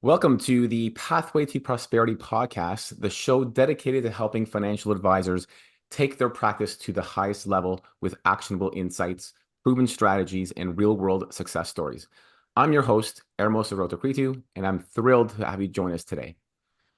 Welcome to the Pathway to Prosperity podcast, the show dedicated to helping financial advisors take their practice to the highest level with actionable insights, proven strategies, and real world success stories. I'm your host, Ermosa Rotokritu, and I'm thrilled to have you join us today.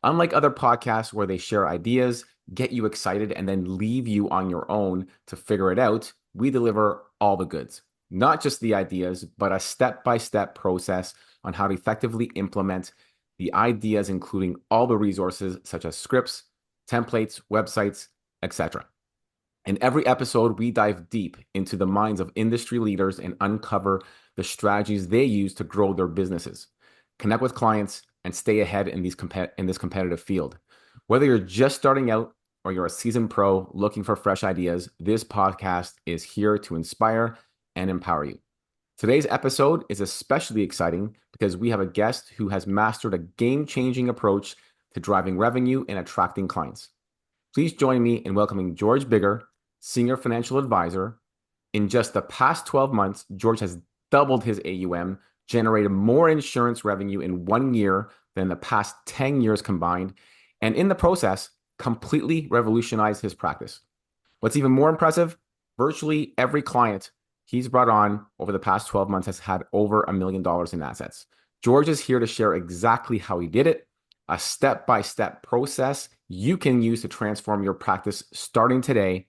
Unlike other podcasts where they share ideas, get you excited, and then leave you on your own to figure it out, we deliver all the goods, not just the ideas, but a step by step process on how to effectively implement the ideas, including all the resources such as scripts, templates, websites, etc. In every episode, we dive deep into the minds of industry leaders and uncover the strategies they use to grow their businesses, connect with clients, and stay ahead in this competitive field. Whether you're just starting out or you're a seasoned pro looking for fresh ideas, this podcast is here to inspire and empower you. Today's episode is especially exciting because we have a guest who has mastered a game-changing approach to driving revenue and attracting clients. Please join me in welcoming George Biggar, Senior Financial Advisor. In just the past 12 months, George has doubled his AUM, generated more insurance revenue in 1 year than the past 10 years combined, and in the process, completely revolutionized his practice. What's even more impressive, virtually every client he's brought on over the past 12 months has had over $1 million in assets. George is here to share exactly how he did it, a step-by-step process you can use to transform your practice starting today.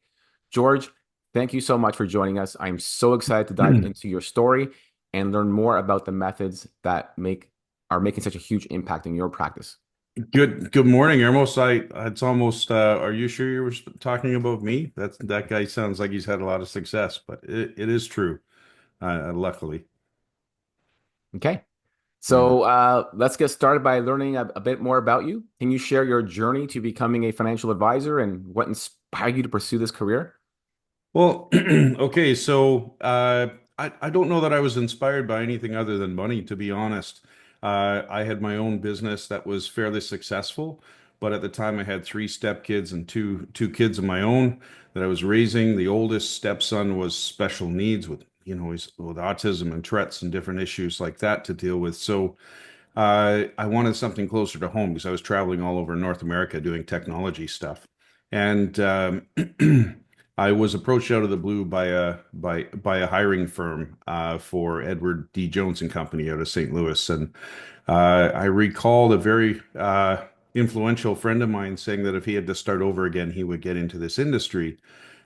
George, thank you so much for joining us. I'm so excited to dive into your story and learn more about the methods that are making such a huge impact in your practice. Good morning, Ermos. It's almost are you sure you were talking about me? That guy sounds like he's had a lot of success, but it is true. Luckily. Okay. Yeah. So let's get started by learning a bit more about you. Can you share your journey to becoming a financial advisor and what inspired you to pursue this career? Well, okay, so I don't know that I was inspired by anything other than money, to be honest. I had my own business that was fairly successful, but at the time I had three stepkids and two kids of my own that I was raising. The oldest stepson was special needs with, he's with autism and Tourette's and different issues like that to deal with. So I wanted something closer to home because I was traveling all over North America doing technology stuff. And I was approached out of the blue by a hiring firm for Edward D. Jones and Company out of St. Louis, and I recalled a very influential friend of mine saying that if he had to start over again, he would get into this industry.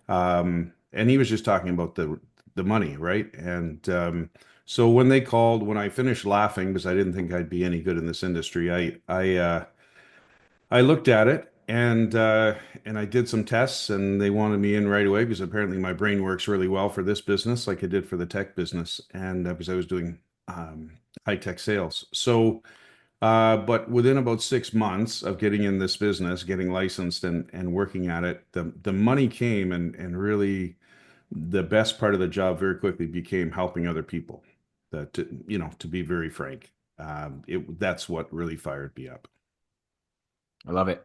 And he was just talking about the money, right? And so when they called, when I finished laughing because I didn't think I'd be any good in this industry, I looked at it and I did some tests, and they wanted me in right away because apparently my brain works really well for this business, like it did for the tech business, and because I was doing high tech sales. So. But within about 6 months of getting in this business, getting licensed and working at it, the money came and really the best part of the job very quickly became helping other people. To be very frank, that's what really fired me up. I love it.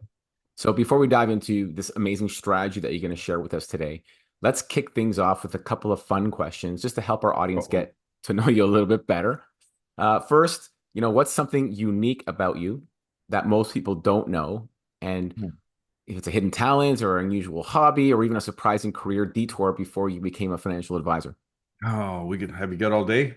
So before we dive into this amazing strategy that you're going to share with us today, let's kick things off with a couple of fun questions just to help our audience Uh-oh. get to know you a little bit better. First, what's something unique about you that most people don't know? And if it's a hidden talent or unusual hobby or even a surprising career detour before you became a financial advisor. Oh, we could have you got all day.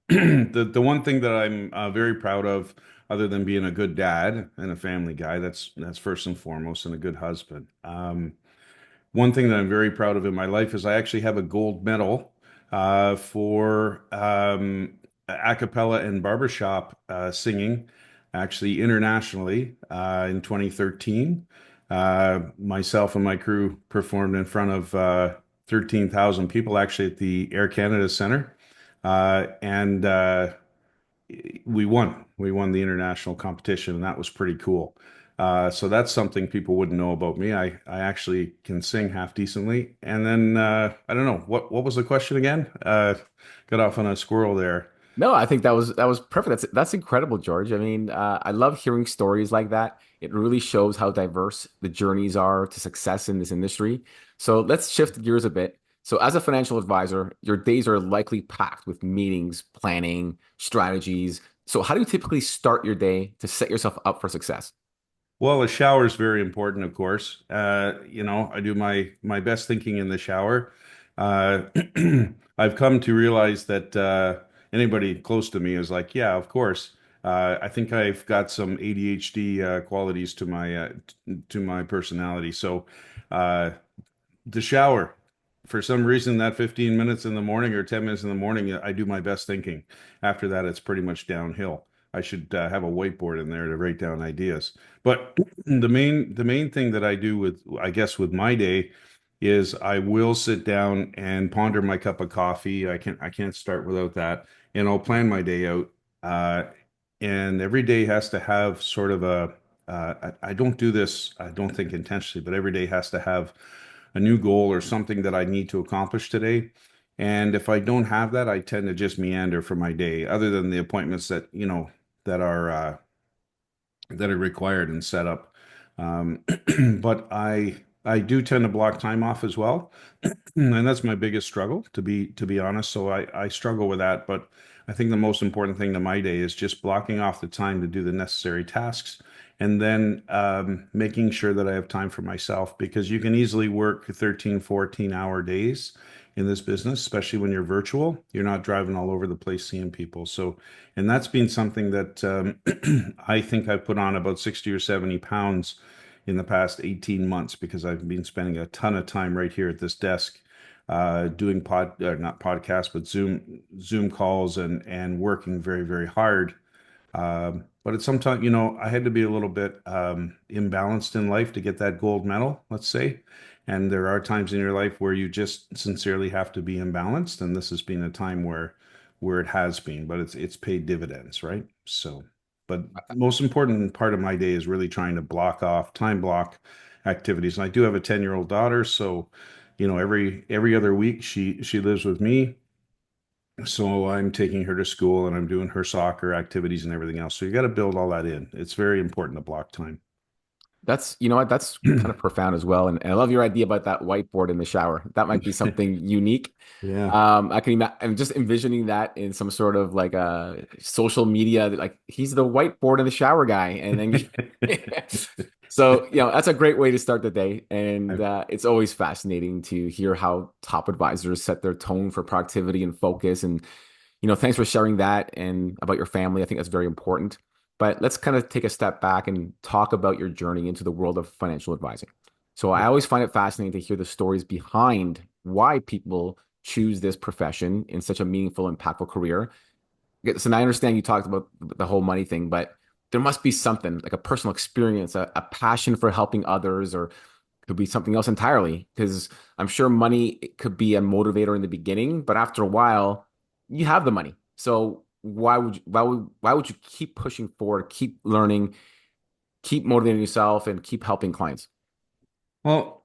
The one thing that I'm very proud of, other than being a good dad and a family guy, that's first and foremost, and a good husband. One thing that I'm very proud of in my life is I actually have a gold medal for a cappella and barbershop singing, actually internationally in 2013. Myself and my crew performed in front of 13,000 people actually at the Air Canada Centre. And we won. We won the international competition, and that was pretty cool. So that's something people wouldn't know about me. I actually can sing half decently. And then I don't know what was the question again? Got off on a squirrel there. No, I think that was perfect. That's incredible, George. I mean, I love hearing stories like that. It really shows how diverse the journeys are to success in this industry. So let's shift gears a bit. So as a financial advisor, your days are likely packed with meetings, planning, strategies, So how do you typically start your day to set yourself up for success? Well, a shower is very important, of course. I do my best thinking in the shower. Uh, I've come to realize that anybody close to me is like, yeah, of course. I think I've got some ADHD qualities to my personality. So, uh, the shower. For some reason, that 15 minutes in the morning or 10 minutes in the morning, I do my best thinking. After that, it's pretty much downhill. I should have a whiteboard in there to write down ideas. But the main thing that I do with, I guess, with my day is I will sit down and ponder my cup of coffee. I can't start without that, and I'll plan my day out. Uh, and every day has to have sort of a I don't do this, I don't think intentionally, but every day has to have a new goal or something that I need to accomplish today. And if I don't have that, I tend to just meander for my day, other than the appointments that, that are required and set up. Um, but I do tend to block time off as well, and that's my biggest struggle, to be honest. So I struggle with that, but I think the most important thing to my day is just blocking off the time to do the necessary tasks, and then making sure that I have time for myself, because you can easily work 13, 14-hour days in this business, especially when you're virtual. You're not driving all over the place seeing people. So, and that's been something that I think I've put on about 60 or 70 pounds in the past 18 months, because I've been spending a ton of time right here at this desk doing not podcasts, but Zoom calls, and working very, very hard. But at some time, I had to be a little bit imbalanced in life to get that gold medal, let's say. And there are times in your life where you just sincerely have to be imbalanced, and this has been a time where it has been, but it's paid dividends, right? So, but most important part of my day is really trying to time block activities. And I do have a 10-year-old daughter, so every other week she lives with me, so I'm taking her to school and I'm doing her soccer activities and everything else. So you got to build all that in. It's very important to block time. That's, you know what, that's kind of profound as well. And I love your idea about that whiteboard in the shower. That might be something unique. Yeah. I'm just envisioning that in some sort of like a social media, like he's the whiteboard in the shower guy. And then, so, that's a great way to start the day. And it's always fascinating to hear how top advisors set their tone for productivity and focus. And thanks for sharing that and about your family. I think that's very important. But let's kind of take a step back and talk about your journey into the world of financial advising. So I always find it fascinating to hear the stories behind why people choose this profession in such a meaningful, impactful career. So now I understand you talked about the whole money thing, but there must be something like a personal experience, a passion for helping others, or could be something else entirely. Because I'm sure money could be a motivator in the beginning, but after a while, you have the money. So why would you keep pushing forward, keep learning, keep motivating yourself, and keep helping clients? Well,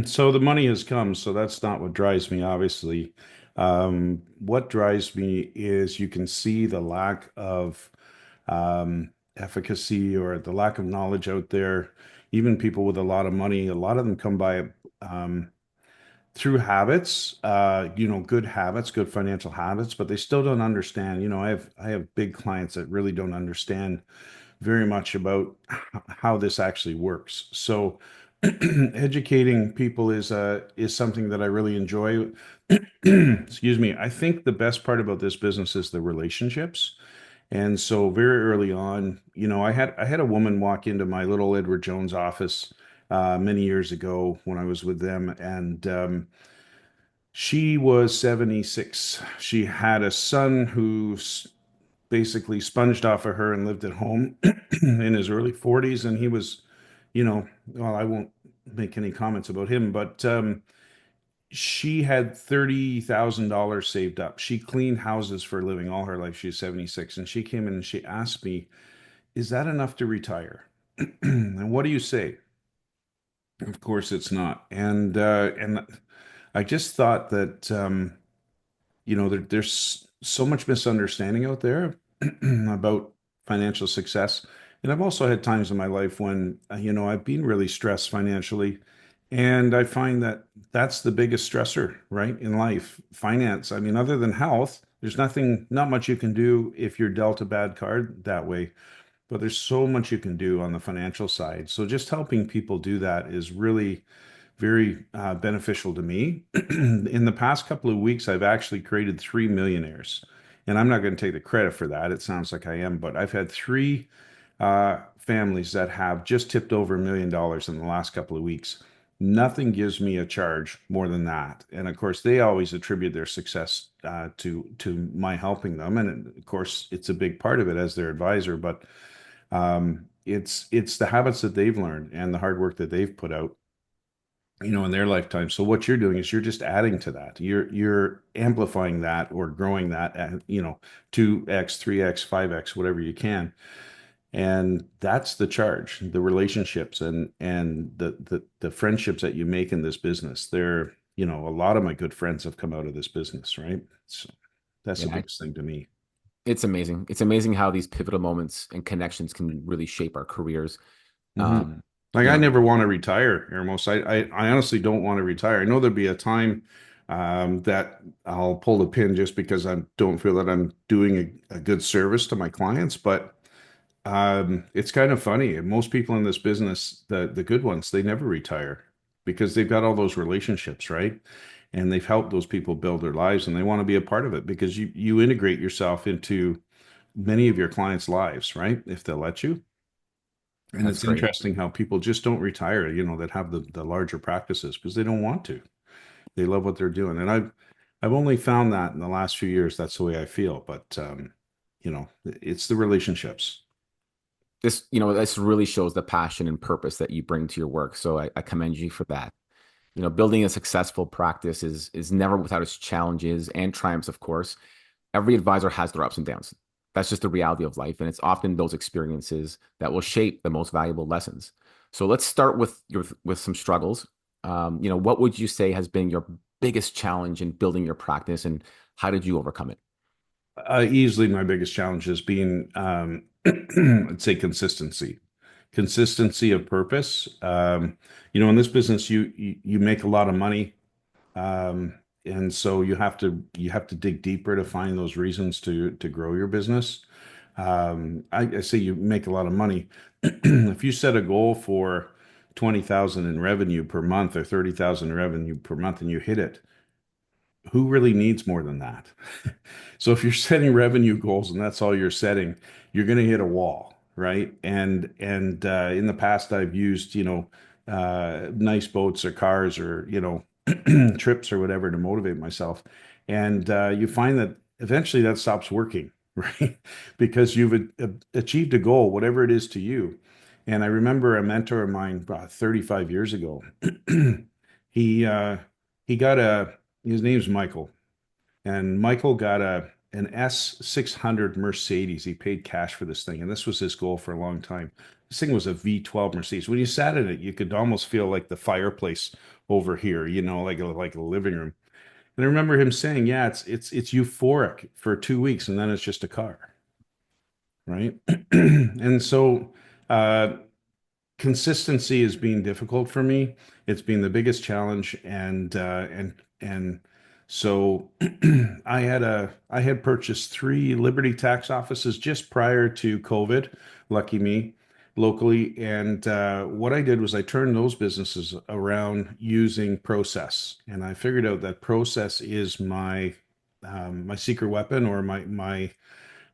so the money has come, so that's not what drives me, obviously. What drives me is you can see the lack of efficacy, or the lack of knowledge out there. Even people with a lot of money, a lot of them come by um, through habits, good habits, good financial habits, but they still don't understand. I have big clients that really don't understand very much about how this actually works. So educating people is something that I really enjoy. Excuse me. I think the best part about this business is the relationships. And so very early on, I had a woman walk into my little Edward Jones office many years ago when I was with them, and she was 76. She had a son who basically sponged off of her and lived at home in his early 40s. And he was, well, I won't make any comments about him, but she had $30,000 saved up. She cleaned houses for a living all her life. She's 76. And she came in and she asked me, "Is that enough to retire?" And what do you say? Of course it's not. And I just thought that there's so much misunderstanding out there about financial success. And I've also had times in my life when, I've been really stressed financially. And I find that that's the biggest stressor, right, in life, finance. I mean, other than health, There's nothing, not much you can do if you're dealt a bad card that way, but there's so much you can do on the financial side. So just helping people do that is really very beneficial to me. In the past couple of weeks, I've actually created three millionaires. And I'm not going to take the credit for that. It sounds like I am, but I've had three families that have just tipped over $1 million in the last couple of weeks. Nothing gives me a charge more than that. And of course, they always attribute their success to my helping them. And of course, it's a big part of it as their advisor. But it's the habits that they've learned and the hard work that they've put out, in their lifetime. So what you're doing is you're just adding to that. You're amplifying that or growing that at, 2x, 3x, 5x, whatever you can. And that's the charge, the relationships and the friendships that you make in this business. A lot of my good friends have come out of this business, right? So that's the Yeah, biggest thing to me. it's amazing. It's amazing how these pivotal moments and connections can really shape our careers. hmm Um, Like you I know, never want to retire, Amos. I honestly don't want to retire. I know there'll be a time that I'll pull the pin just because I don't feel that I'm doing a good service to my clients. But it's kind of funny. Most people in this business, the good ones, they never retire because they've got all those relationships, right? And they've helped those people build their lives, and they want to be a part of it because you integrate yourself into many of your clients' lives, right? If they'll let you. And that's it's great. interesting how people just don't retire, that have the larger practices because they don't want to. They love what they're doing. And I've only found that in the last few years, that's the way I feel. But it's the relationships. This really shows the passion and purpose that you bring to your work. So I commend you for that. Building a successful practice is never without its challenges and triumphs, of course. Every advisor has their ups and downs. That's just the reality of life. And it's often those experiences that will shape the most valuable lessons. So let's start with some struggles. What would you say has been your biggest challenge in building your practice, and how did you overcome it? Easily my biggest challenge has been, I'd say consistency, consistency of purpose. In this business, you make a lot of money. Um, and so you have to dig deeper to find those reasons to grow your business. I say you make a lot of money. If you set a goal for 20,000 in revenue per month or 30,000 in revenue per month and you hit it, who really needs more than that? So if you're setting revenue goals and that's all you're setting, you're going to hit a wall, right? And in the past, I've used nice boats or cars or trips or whatever to motivate myself, and you find that eventually that stops working, right? Because you've achieved a goal, whatever it is to you. And I remember a mentor of mine 35 years ago. he he got a his name's Michael, and Michael got an S600 Mercedes. He paid cash for this thing, and this was his goal for a long time. This thing was a V12 Mercedes. When you sat in it, you could almost feel like the fireplace over here, like a living room. And I remember him saying, "Yeah, it's euphoric for 2 weeks, and then it's just a car, right?" And so uh, consistency has been difficult for me. It's been the biggest challenge, and so I had purchased three Liberty tax offices just prior to COVID. Lucky me, locally. And what I did was I turned those businesses around using process, and I figured out that process is my secret weapon or my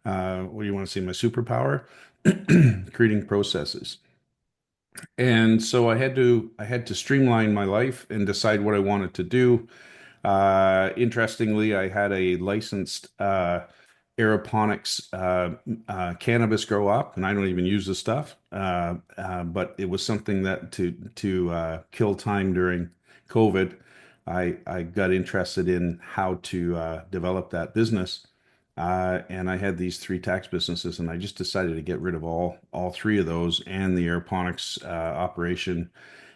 what do you want to say, my superpower, creating processes. And so I had to streamline my life and decide what I wanted to do. Interestingly, I had a licensed aeroponics cannabis grow up, and I don't even use the stuff. But it was something that to kill time during COVID. I got interested in how to develop that business. And I had these three tax businesses, and I just decided to get rid of all three of those and the aeroponics operation,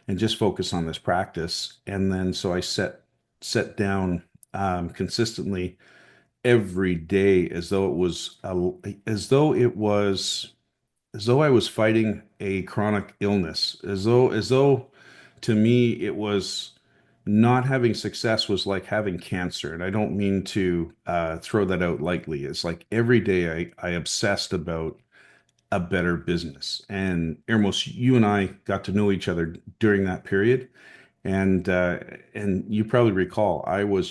and just focus on this practice. And then so I set down consistently every day as though I was fighting a chronic illness, as though to me it was. not having success was like having cancer. And I don't mean to throw that out lightly. It's like every day I obsessed about a better business. And Ermos, you and I got to know each other during that period. And you probably recall, I was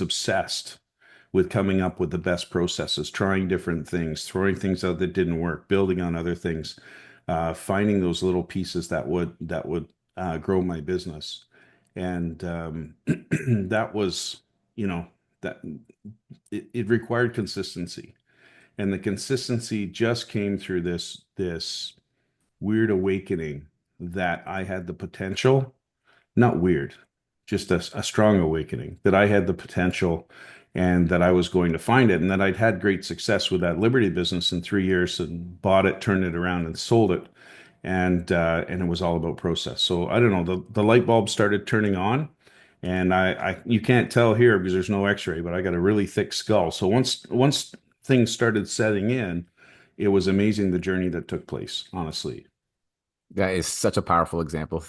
obsessed with coming up with the best processes, trying different things, throwing things out that didn't work, building on other things, finding those little pieces that would grow my business. And that was, you know, that it required consistency, and the consistency just came through this weird awakening that I had the potential, not weird, just a strong awakening that I had the potential and that I was going to find it, and that I'd had great success with that Liberty business in 3 years and bought it, turned it around, and sold it. And it was all about process. So I don't know, the light bulb started turning on, and I you can't tell here because there's no X-ray, but I got a really thick skull. So once things started setting in, it was amazing the journey that took place, honestly. That is such a powerful example.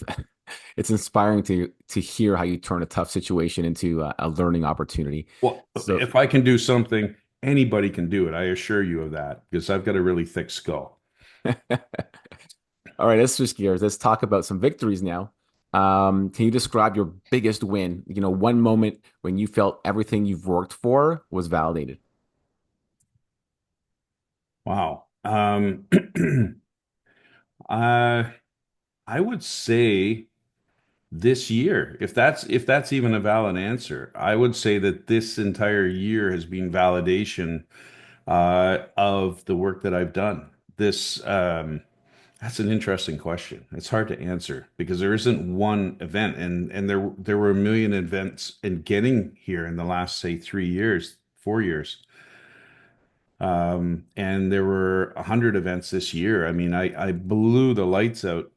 It's inspiring to hear how you turn a tough situation into a learning opportunity. Well, So, if I can do something, anybody can do it. I assure you of that because I've got a really thick skull. all right, let's switch gears. Let's talk about some victories now. Can you describe your biggest win? One moment when you felt everything you've worked for was validated. Wow. uh, I would say this year, if that's even a valid answer, I would say that this entire year has been validation of the work that I've done. This That's an interesting question. It's hard to answer because there isn't one event, and there were a million events in getting here in the last, say, 3 years, 4 years. And there were 100 events this year. I mean, I blew the lights out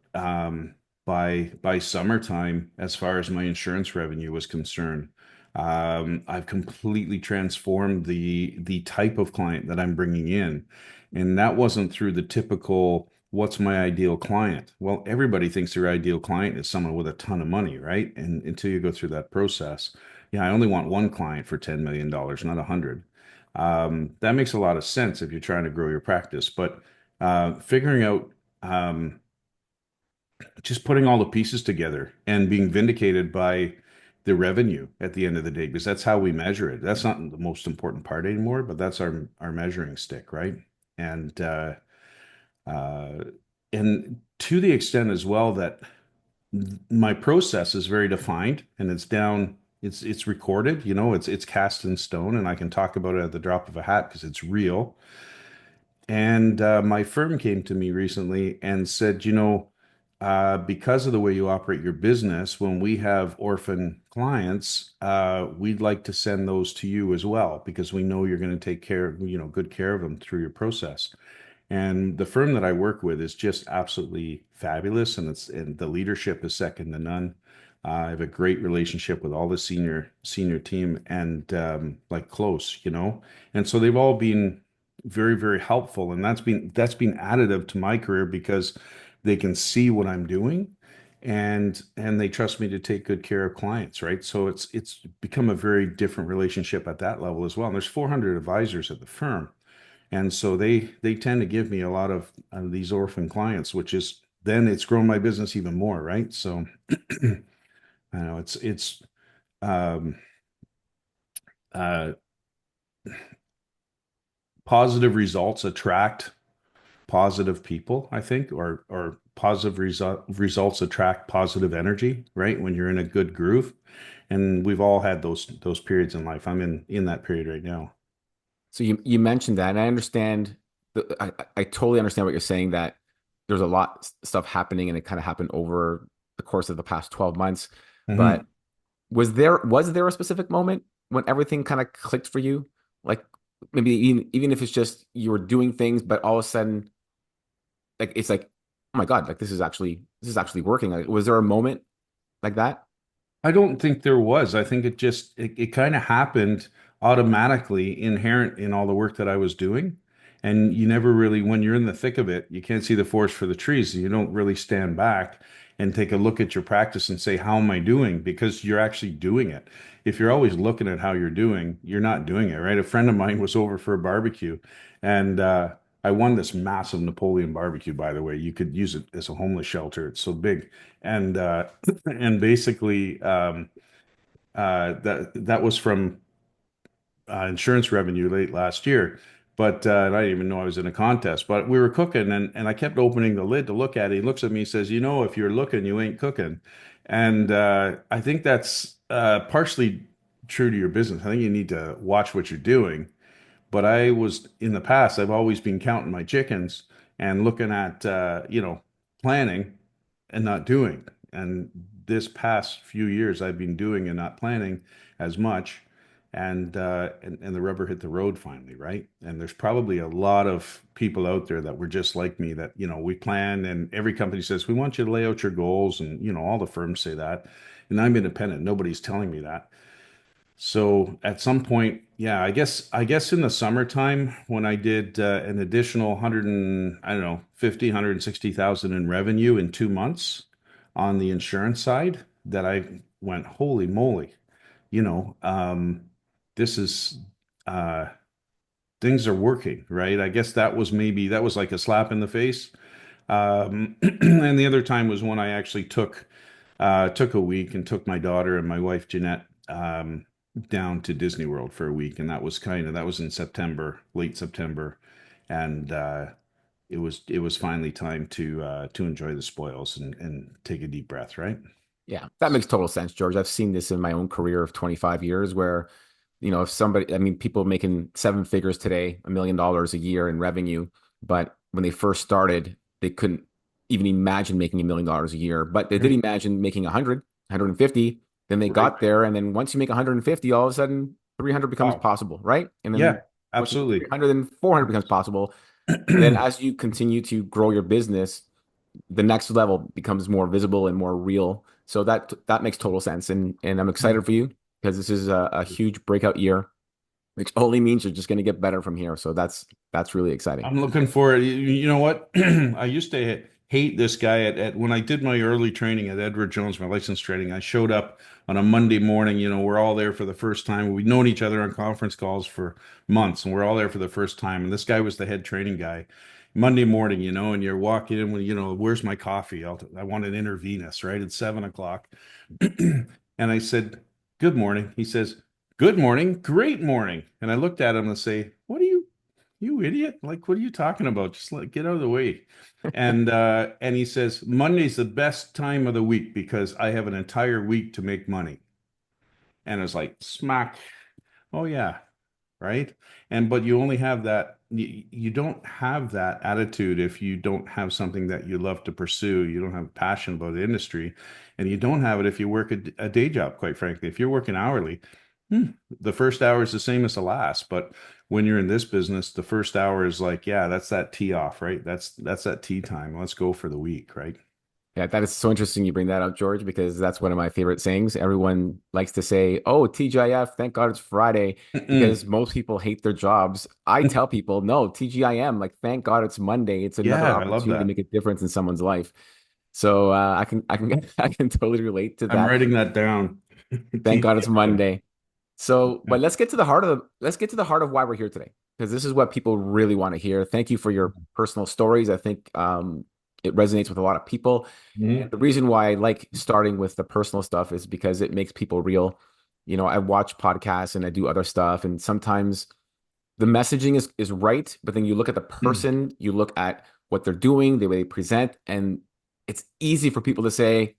by summertime as far as my insurance revenue was concerned. I've completely transformed the type of client that I'm bringing in, and that wasn't through the typical "what's my ideal client?" Well, everybody thinks their ideal client is someone with a ton of money, right? And until you go through that process, yeah, I only want one client for $10 million, not 100. That makes a lot of sense if you're trying to grow your practice, but figuring out just putting all the pieces together and being vindicated by the revenue at the end of the day, because that's how we measure it. That's not the most important part anymore, but that's our measuring stick, right? And uh, and to the extent as well that my process is very defined and it's down. It's recorded, it's cast in stone, and I can talk about it at the drop of a hat because it's real. And my firm came to me recently and said, because of the way you operate your business, when we have orphan clients, we'd like to send those to you as well because we know you're going to take good care of them through your process. And the firm that I work with is just absolutely fabulous, and the leadership is second to none. I have a great relationship with all the senior team, and like close, and so they've all been very, very helpful, and that's been additive to my career because they can see what I'm doing, and they trust me to take good care of clients, right? So it's become a very different relationship at that level as well. And there's 400 advisors at the firm, and so they tend to give me a lot of these orphan clients, which is then it's grown my business even more, right? So I know it's um, uh, positive results attract positive people, I think, or positive results attract positive energy, right? When you're in a good groove, and we've all had those periods in life. I'm in that period right now. So you mentioned that, and I understand. I totally understand what you're saying. That there's a lot stuff happening, and it kind of happened over the course of the past 12 months. Mhm. But was there a specific moment when everything kind of clicked for you? Like maybe even if it's just you were doing things, but all of a sudden, like it's like, oh my God, like this is actually working. Like, was there a moment like that? I don't think there was. I think it kind of happened automatically, inherent in all the work that I was doing. And you never really, when you're in the thick of it, you can't see the forest for the trees. So you don't really stand back and take a look at your practice and say, how am I doing? Because you're actually doing it. If you're always looking at how you're doing, you're not doing it, right? A friend of mine was over for a barbecue, and I won this massive Napoleon barbecue, by the way. You could use it as a homeless shelter. It's so big. And and basically that was from insurance revenue late last year. But and I didn't even know I was in a contest. But we were cooking, and I kept opening the lid to look at it. He looks at me and says, "You know, if you're looking, you ain't cooking." And I think that's partially true to your business. I think you need to watch what you're doing. But I was in the past, I've always been counting my chickens and looking at, planning and not doing. And this past few years, I've been doing and not planning as much. And the rubber hit the road finally, right? And there's probably a lot of people out there that were just like me that, we plan and every company says, we want you to lay out your goals. And, all the firms say that. And I'm independent. Nobody's telling me that. So at some point, yeah, I guess in the summertime when I did an additional 100 and I don't know, 50, 160,000 in revenue in 2 months on the insurance side, that I went, holy moly, you know, um, this is uh things are working, right? I guess that was like a slap in the face. And the other time was when I actually took a week and took my daughter and my wife Jeanette down to Disney World for a week, and that was in September, late September, and it was finally time to enjoy the spoils and take a deep breath, right? Yeah, that makes total sense, George. I've seen this in my own career of 25 years where, if somebody, I mean, people making seven figures today, $1 million a year in revenue, but when they first started, they couldn't even imagine making $1 million a year, but they did Right. imagine making 100, 150. Then they Right. got there. And then once you make 150, all of a sudden 300 becomes Wow. possible, right? And then Yeah, once you make absolutely. 300, then 400 becomes possible. And then as you continue to grow your business, the next level becomes more visible and more real. So that makes total sense, and I'm excited for you because this is a huge breakout year, which only means you're just going to get better from here. So that's really exciting. I'm looking for it. You know what? I used to hate this guy at when I did my early training at Edward Jones, my license training. I showed up on a Monday morning. We're all there for the first time. We'd known each other on conference calls for months, and we're all there for the first time. And this guy was the head training guy. Monday morning, and you're walking in with, where's my coffee? I want an intravenous, right? At 7 o'clock. And I said, good morning. He says, good morning, great morning. And I looked at him and say, what are you idiot? Like, what are you talking about? Just get out of the way. And he says, Monday's the best time of the week because I have an entire week to make money. And it's like, smack. Oh yeah, right? But you only have that, you don't have that attitude if you don't have something that you love to pursue. You don't have a passion about the industry, and you don't have it if you work a day job, quite frankly. If you're working hourly, the first hour is the same as the last. But when you're in this business, the first hour is like, yeah, that's that tee off, right? That's that tea time. Let's go for the week, right? Yeah, that is so interesting you bring that up, George, because that's one of my favorite sayings. Everyone likes to say, "Oh, TGIF, thank God it's Friday," because Mm-mm. most people hate their jobs. I tell people, "No, TGIM, like thank God it's Monday. It's another Yeah, I love opportunity to that. make a difference in someone's life." So I can I can totally relate to I'm that. writing that down. Thank God it's TGIF. Monday. So, but let's get to the heart of why we're here today, because this is what people really want to hear. Thank you for your personal stories. I think it resonates with a lot of people. And Mhm. the reason why I like starting with the personal stuff is because it makes people real. I watch podcasts and I do other stuff, and sometimes the messaging is right, but then you look at the person, you look at what they're doing, the way they present, and it's easy for people to say,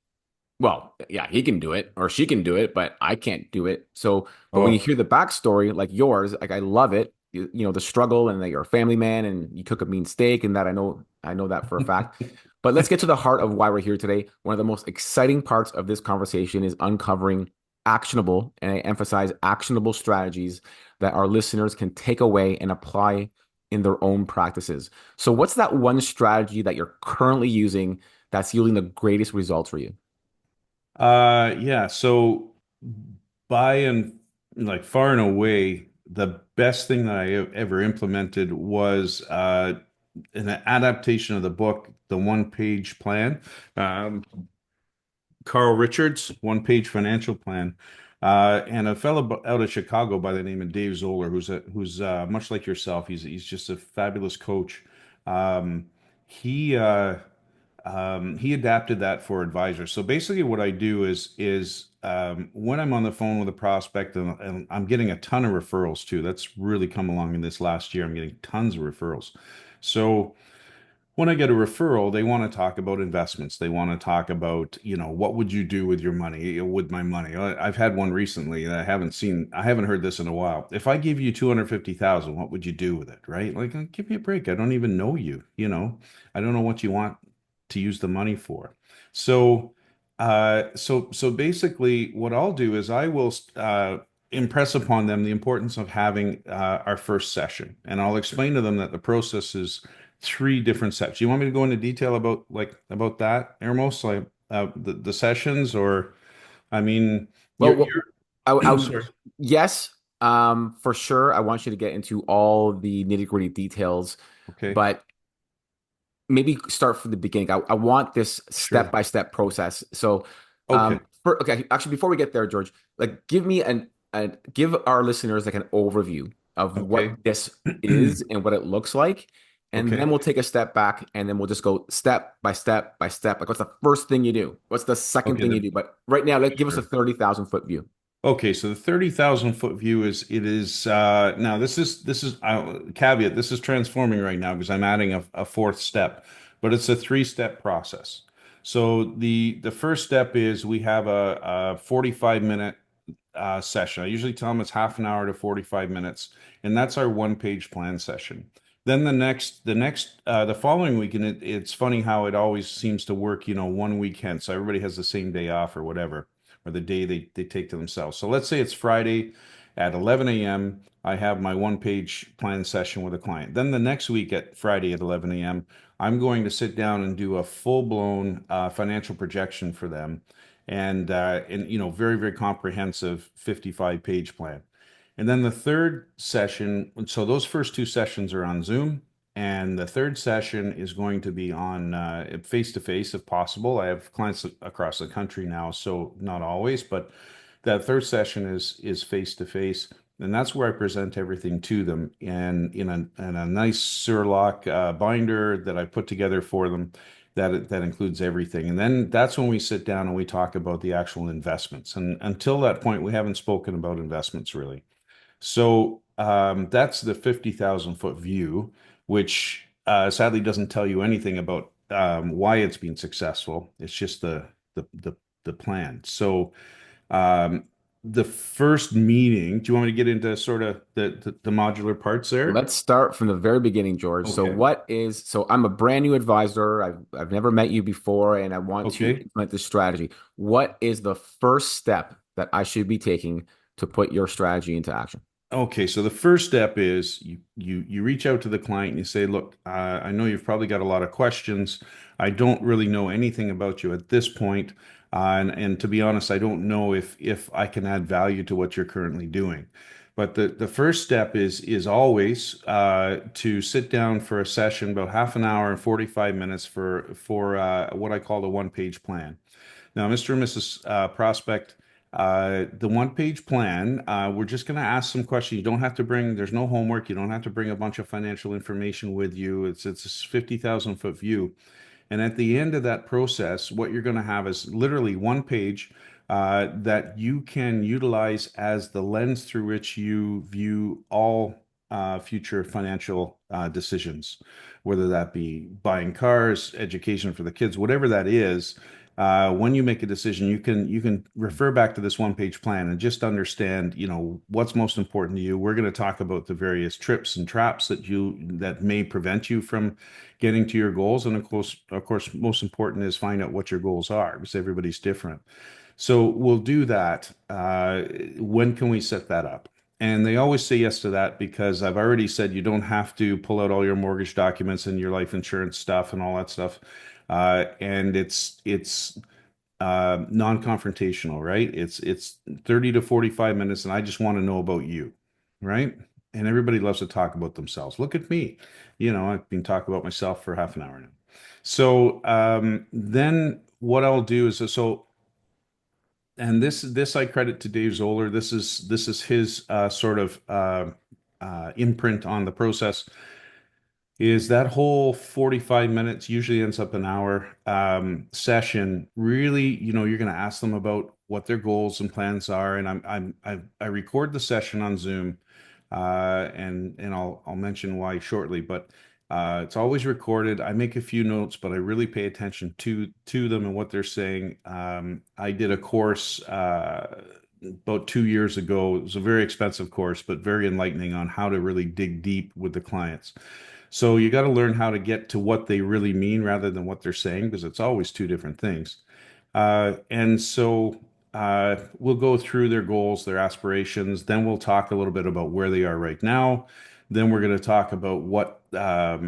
well, yeah, he can do it or she can do it, but I can't do it. So, but when you Oh, hear the backstory like yours, like I love it. The struggle and that you're a family man and you cook a mean steak and that I know that for a fact. But let's get to the heart of why we're here today. One of the most exciting parts of this conversation is uncovering actionable, and I emphasize actionable strategies that our listeners can take away and apply in their own practices. So, what's that one strategy that you're currently using that's yielding the greatest results for you? yeah. So by and like far and away, the best thing that I ever implemented was an adaptation of the book, The One Page Plan. Um, Carl Richards, One Page Financial Plan, and a fellow out of Chicago by the name of Dave Zoller, who's much like yourself. He's just a fabulous coach. Um, he adapted that for advisors. So basically, what I do is when I'm on the phone with a prospect and I'm getting a ton of referrals too. That's really come along in this last year. I'm getting tons of referrals. So when I get a referral, they want to talk about investments. They want to talk about, what would you do with your money, with my money? I've had one recently that I haven't heard this in a while. If I give you 250,000, what would you do with it? Right? Like, give me a break. I don't even know you, I don't know what you want to use the money for. So, so basically what I'll do is I will, impress upon them the importance of having our first session. And I'll explain to them that the process is three different steps. You want me to go into detail about that, Ermos, like the sessions, or I mean, Well, you're I would, sorry. yes, for sure. I want you to get into all the nitty-gritty details, Okay, but maybe start from the beginning. I want this sure. step-by-step process. So, Okay, okay, actually, before we get there, George, like give me give our listeners like an overview of what okay, this is and what it looks like, and then okay, we'll take a step back and then we'll just go step by step by step. Like, what's the first thing you do? What's the second okay. thing you do? But right now, give us a Sure. 30,000 foot view. Okay, so the 30,000 foot view is now this is caveat, this is transforming right now because I'm adding a fourth step, but it's a three-step process. So the first step is we have a 45-minute session. I usually tell them it's half an hour to 45 minutes, and that's our one-page plan session. Then the following weekend, it's funny how it always seems to work, one weekend. So everybody has the same day off or whatever, or the day they take to themselves. So let's say it's Friday at 11 a.m. I have my one-page plan session with a client. Then the next week at Friday at 11 a.m., I'm going to sit down and do a full-blown financial projection for them and very, very comprehensive 55-page plan. And then the third session, so those first two sessions are on Zoom, and the third session is going to be on face to face if possible. I have clients across the country now, so not always, but that third session is face to face, and that's where I present everything to them and in a nice Surlock binder that I put together for them that includes everything. And then that's when we sit down and we talk about the actual investments. And until that point, we haven't spoken about investments really. So that's the 50,000 foot view, which sadly doesn't tell you anything about why it's been successful. It's just the the, the plan. So um, the first meeting, do you want me to get into sort of the modular parts there? Let's start from the very beginning, George. Okay. So I'm a brand new advisor. I've never met you before, and I want to Okay. implement this strategy. What is the first step that I should be taking to put your strategy into action? Okay, so the first step is you reach out to the client and you say, "Look, I know you've probably got a lot of questions. I don't really know anything about you at this point, and to be honest, I don't know if I can add value to what you're currently doing." But the first step is always to sit down for a session, about half an hour and 45 minutes for what I call the one page plan. Now, Mr. and Mrs. Prospect, the one-page plan, we're just going to ask some questions. You don't have to bring, there's no homework. You don't have to bring a bunch of financial information with you. It's a 50,000 foot view. And at the end of that process, what you're going to have is literally one page that you can utilize as the lens through which you view all future financial decisions, whether that be buying cars, education for the kids, whatever that is. When you make a decision, you can refer back to this one page plan and just understand, what's most important to you. We're going to talk about the various trips and traps that may prevent you from getting to your goals. And of course, most important is find out what your goals are because everybody's different. So we'll do that. When can we set that up? And they always say yes to that because I've already said you don't have to pull out all your mortgage documents and your life insurance stuff and all that stuff. And it's non-confrontational, right? It's 30 to 45 minutes, and I just want to know about you, right? And everybody loves to talk about themselves. Look at me. I've been talking about myself for half an hour now. So then what I'll do is so and this I credit to Dave Zoller. This is his sort of imprint on the process. Is that whole 45 minutes usually ends up an hour session really, you're going to ask them about what their goals and plans are, and I record the session on Zoom, and I'll mention why shortly, but it's always recorded. I make a few notes, but I really pay attention to them and what they're saying. I did a course about 2 years ago. It was a very expensive course, but very enlightening on how to really dig deep with the clients. So you got to learn how to get to what they really mean rather than what they're saying, because it's always two different things. And so we'll go through their goals, their aspirations. Then we'll talk a little bit about where they are right now. Then we're going to talk about what, where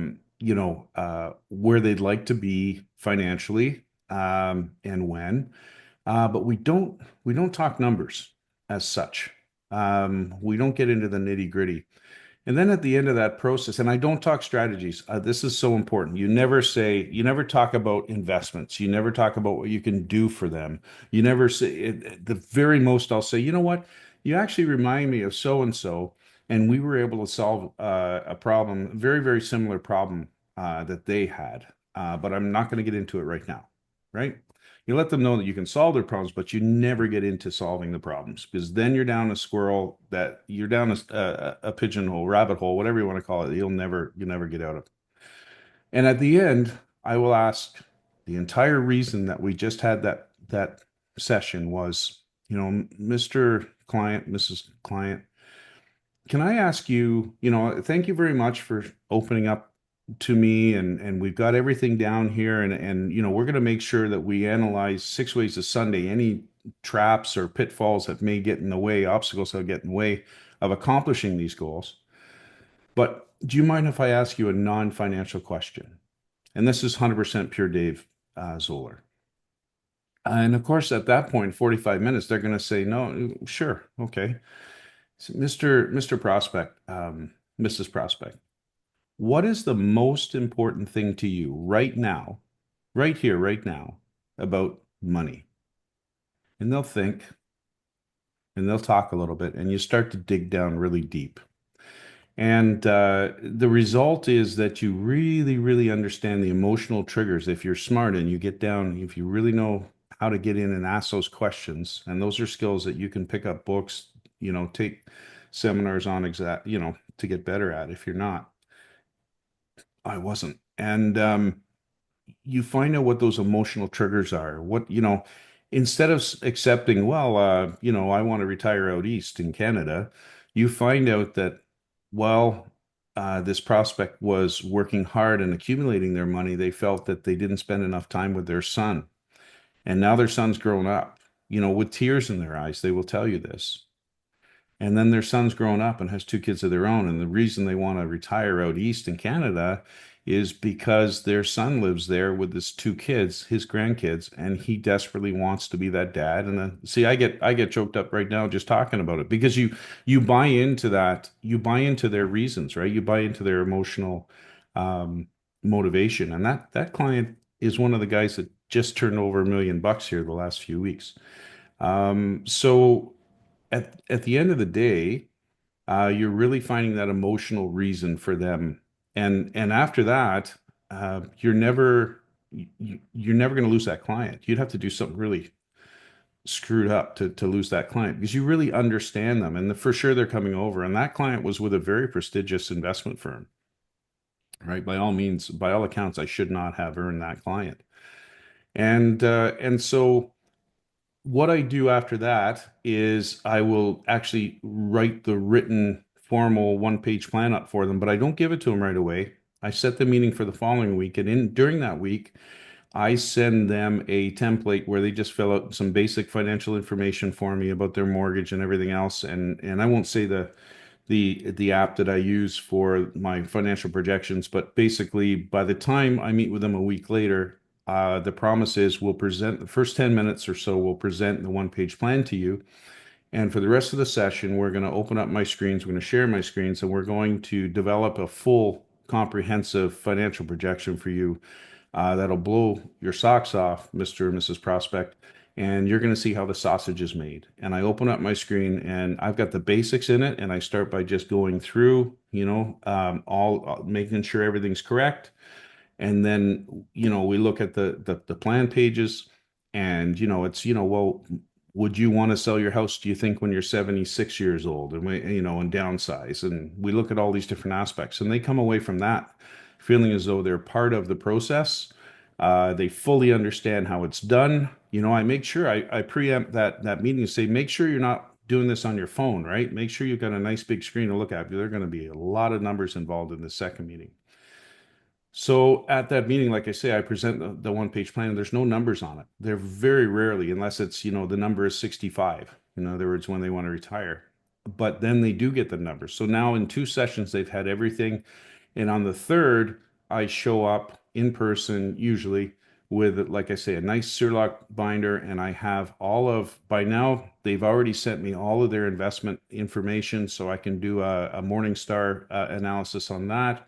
they'd like to be financially, and when. But we don't talk numbers as such. We don't get into the nitty gritty. And then at the end of that process, and I don't talk strategies. This is so important. You never talk about investments. You never talk about what you can do for them. You never say, the very most I'll say, you know what? You actually remind me of so and so, and we were able to solve a problem, a very, very similar problem that they had. But I'm not going to get into it right now, right? You let them know that you can solve their problems, but you never get into solving the problems, because then you're down a pigeonhole, rabbit hole, whatever you want to call it. You'll never get out of. And at the end, I will ask, the entire reason that we just had that session was, Mr. Client, Mrs. Client, can I ask you, thank you very much for opening up to me, and we've got everything down here, and we're going to make sure that we analyze 6 ways to Sunday any traps or pitfalls that may get in the way, obstacles that get in the way of accomplishing these goals. But do you mind if I ask you a non-financial question? And this is 100% pure Dave Zoller. And of course, at that point, 45 minutes, they're going to say, no, sure, okay. So Mr. Prospect, Mrs. Prospect, what is the most important thing to you right now, right here, right now, about money? And they'll think, and they'll talk a little bit, and you start to dig down really deep. And the result is that you really, really understand the emotional triggers. If you're smart and you get down, if you really know how to get in and ask those questions, and those are skills that you can pick up books, take seminars on to get better at. If you're not, I wasn't. And you find out what those emotional triggers are. Instead of accepting, well, I want to retire out east in Canada, you find out that, well, this prospect was working hard and accumulating their money. They felt that they didn't spend enough time with their son. And now their son's grown up, with tears in their eyes. They will tell you this. And then their son's grown up and has two kids of their own. And the reason they want to retire out east in Canada is because their son lives there with his two kids, his grandkids, and he desperately wants to be that dad. And then, see, I get choked up right now just talking about it, because you buy into that, you buy into their reasons, right? You buy into their emotional um, motivation. And that client is one of the guys that just turned over $1 million here the last few weeks. So at the end of the day, you're really finding that emotional reason for them, and after that, you're never going to lose that client. You'd have to do something really screwed up to lose that client, because you really understand them, and for sure they're coming over. And that client was with a very prestigious investment firm, right? By all means, by all accounts, I should not have earned that client, and so what I do after that is I will actually write the written formal one-page plan up for them, but I don't give it to them right away. I set the meeting for the following week, and during that week, I send them a template where they just fill out some basic financial information for me about their mortgage and everything else. And I won't say the app that I use for my financial projections, but basically by the time I meet with them a week later, the promise is we'll present the first 10 minutes or so, we'll present the one-page plan to you. And for the rest of the session, we're going to open up my screens, we're going to share my screens, and we're going to develop a full comprehensive financial projection for you that'll blow your socks off, Mr. or Mrs. Prospect. and you're going to see how the sausage is made. And I open up my screen and I've got the basics in it. And I start by just going through, all making sure everything's correct. And then, we look at the plan pages and, it's, well, would you want to sell your house, do you think, when you're 76 years old and and downsize? And we look at all these different aspects and they come away from that feeling as though they're part of the process. They fully understand how it's done. I make sure I preempt that meeting and say, make sure you're not doing this on your phone, right? Make sure you've got a nice big screen to look at. There are going to be a lot of numbers involved in the second meeting. So at that meeting, like I say, I present the one-page plan and there's no numbers on it. They're very rarely, unless it's, the number is 65. In other words, when they want to retire. But then they do get the numbers. So now in 2 sessions, they've had everything. And on the third, I show up in person, usually with, like I say, a nice Surlock binder. And I have by now, they've already sent me all of their investment information. So I can do a Morningstar analysis on that.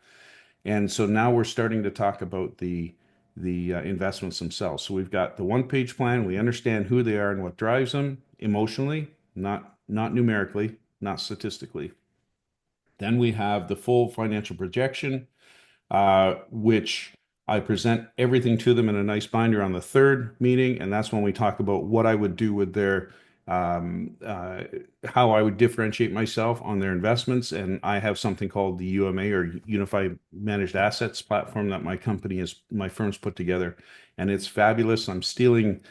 And so now we're starting to talk about the investments themselves. So we've got the one-page plan. We understand who they are and what drives them emotionally, not numerically, not statistically. Then we have the full financial projection, which I present everything to them in a nice binder on the third meeting, and that's when we talk about what I would do with their um, uh, how I would differentiate myself on their investments. And I have something called the UMA, or Unified Managed Assets platform, that my firm's put together, and it's fabulous. I'm stealing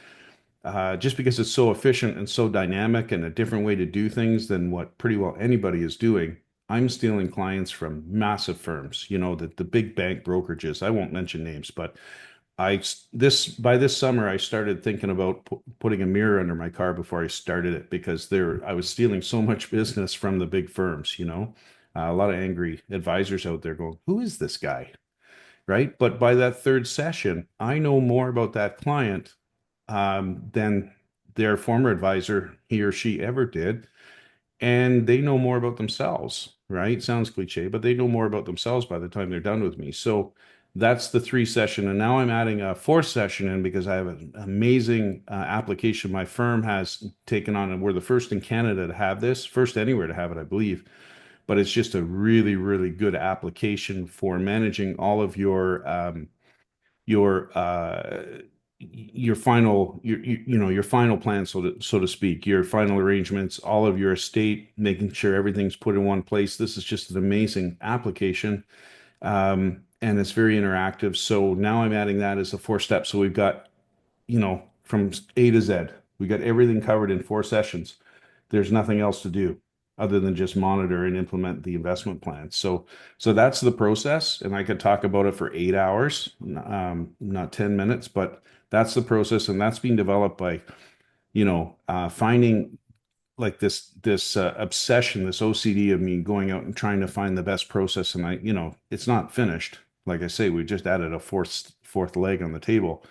just because it's so efficient and so dynamic and a different way to do things than what pretty well anybody is doing. I'm stealing clients from massive firms, the big bank brokerages. I won't mention names, but by this summer I started thinking about putting a mirror under my car before I started it, because I was stealing so much business from the big firms. A lot of angry advisors out there going, "Who is this guy?" Right? But by that third session, I know more about that client than their former advisor, he or she, ever did. And they know more about themselves, right? Sounds cliche, but they know more about themselves by the time they're done with me. So that's the 3 session. And now I'm adding a fourth session in because I have an amazing application my firm has taken on. And we're the first in Canada to have this, first anywhere to have it, I believe. But it's just a really, really good application for managing all of your your final plan, so to speak, your final arrangements, all of your estate, making sure everything's put in one place. This is just an amazing application, and it's very interactive. So now I'm adding that as a fourth step. So we've got, from A to Z, we got everything covered in 4 sessions. There's nothing else to do other than just monitor and implement the investment plan. So that's the process, and I could talk about it for 8 hours, not 10 minutes, but that's the process, and that's being developed by, finding like this obsession, this OCD of me going out and trying to find the best process. And it's not finished. Like I say, we just added a fourth leg on the table,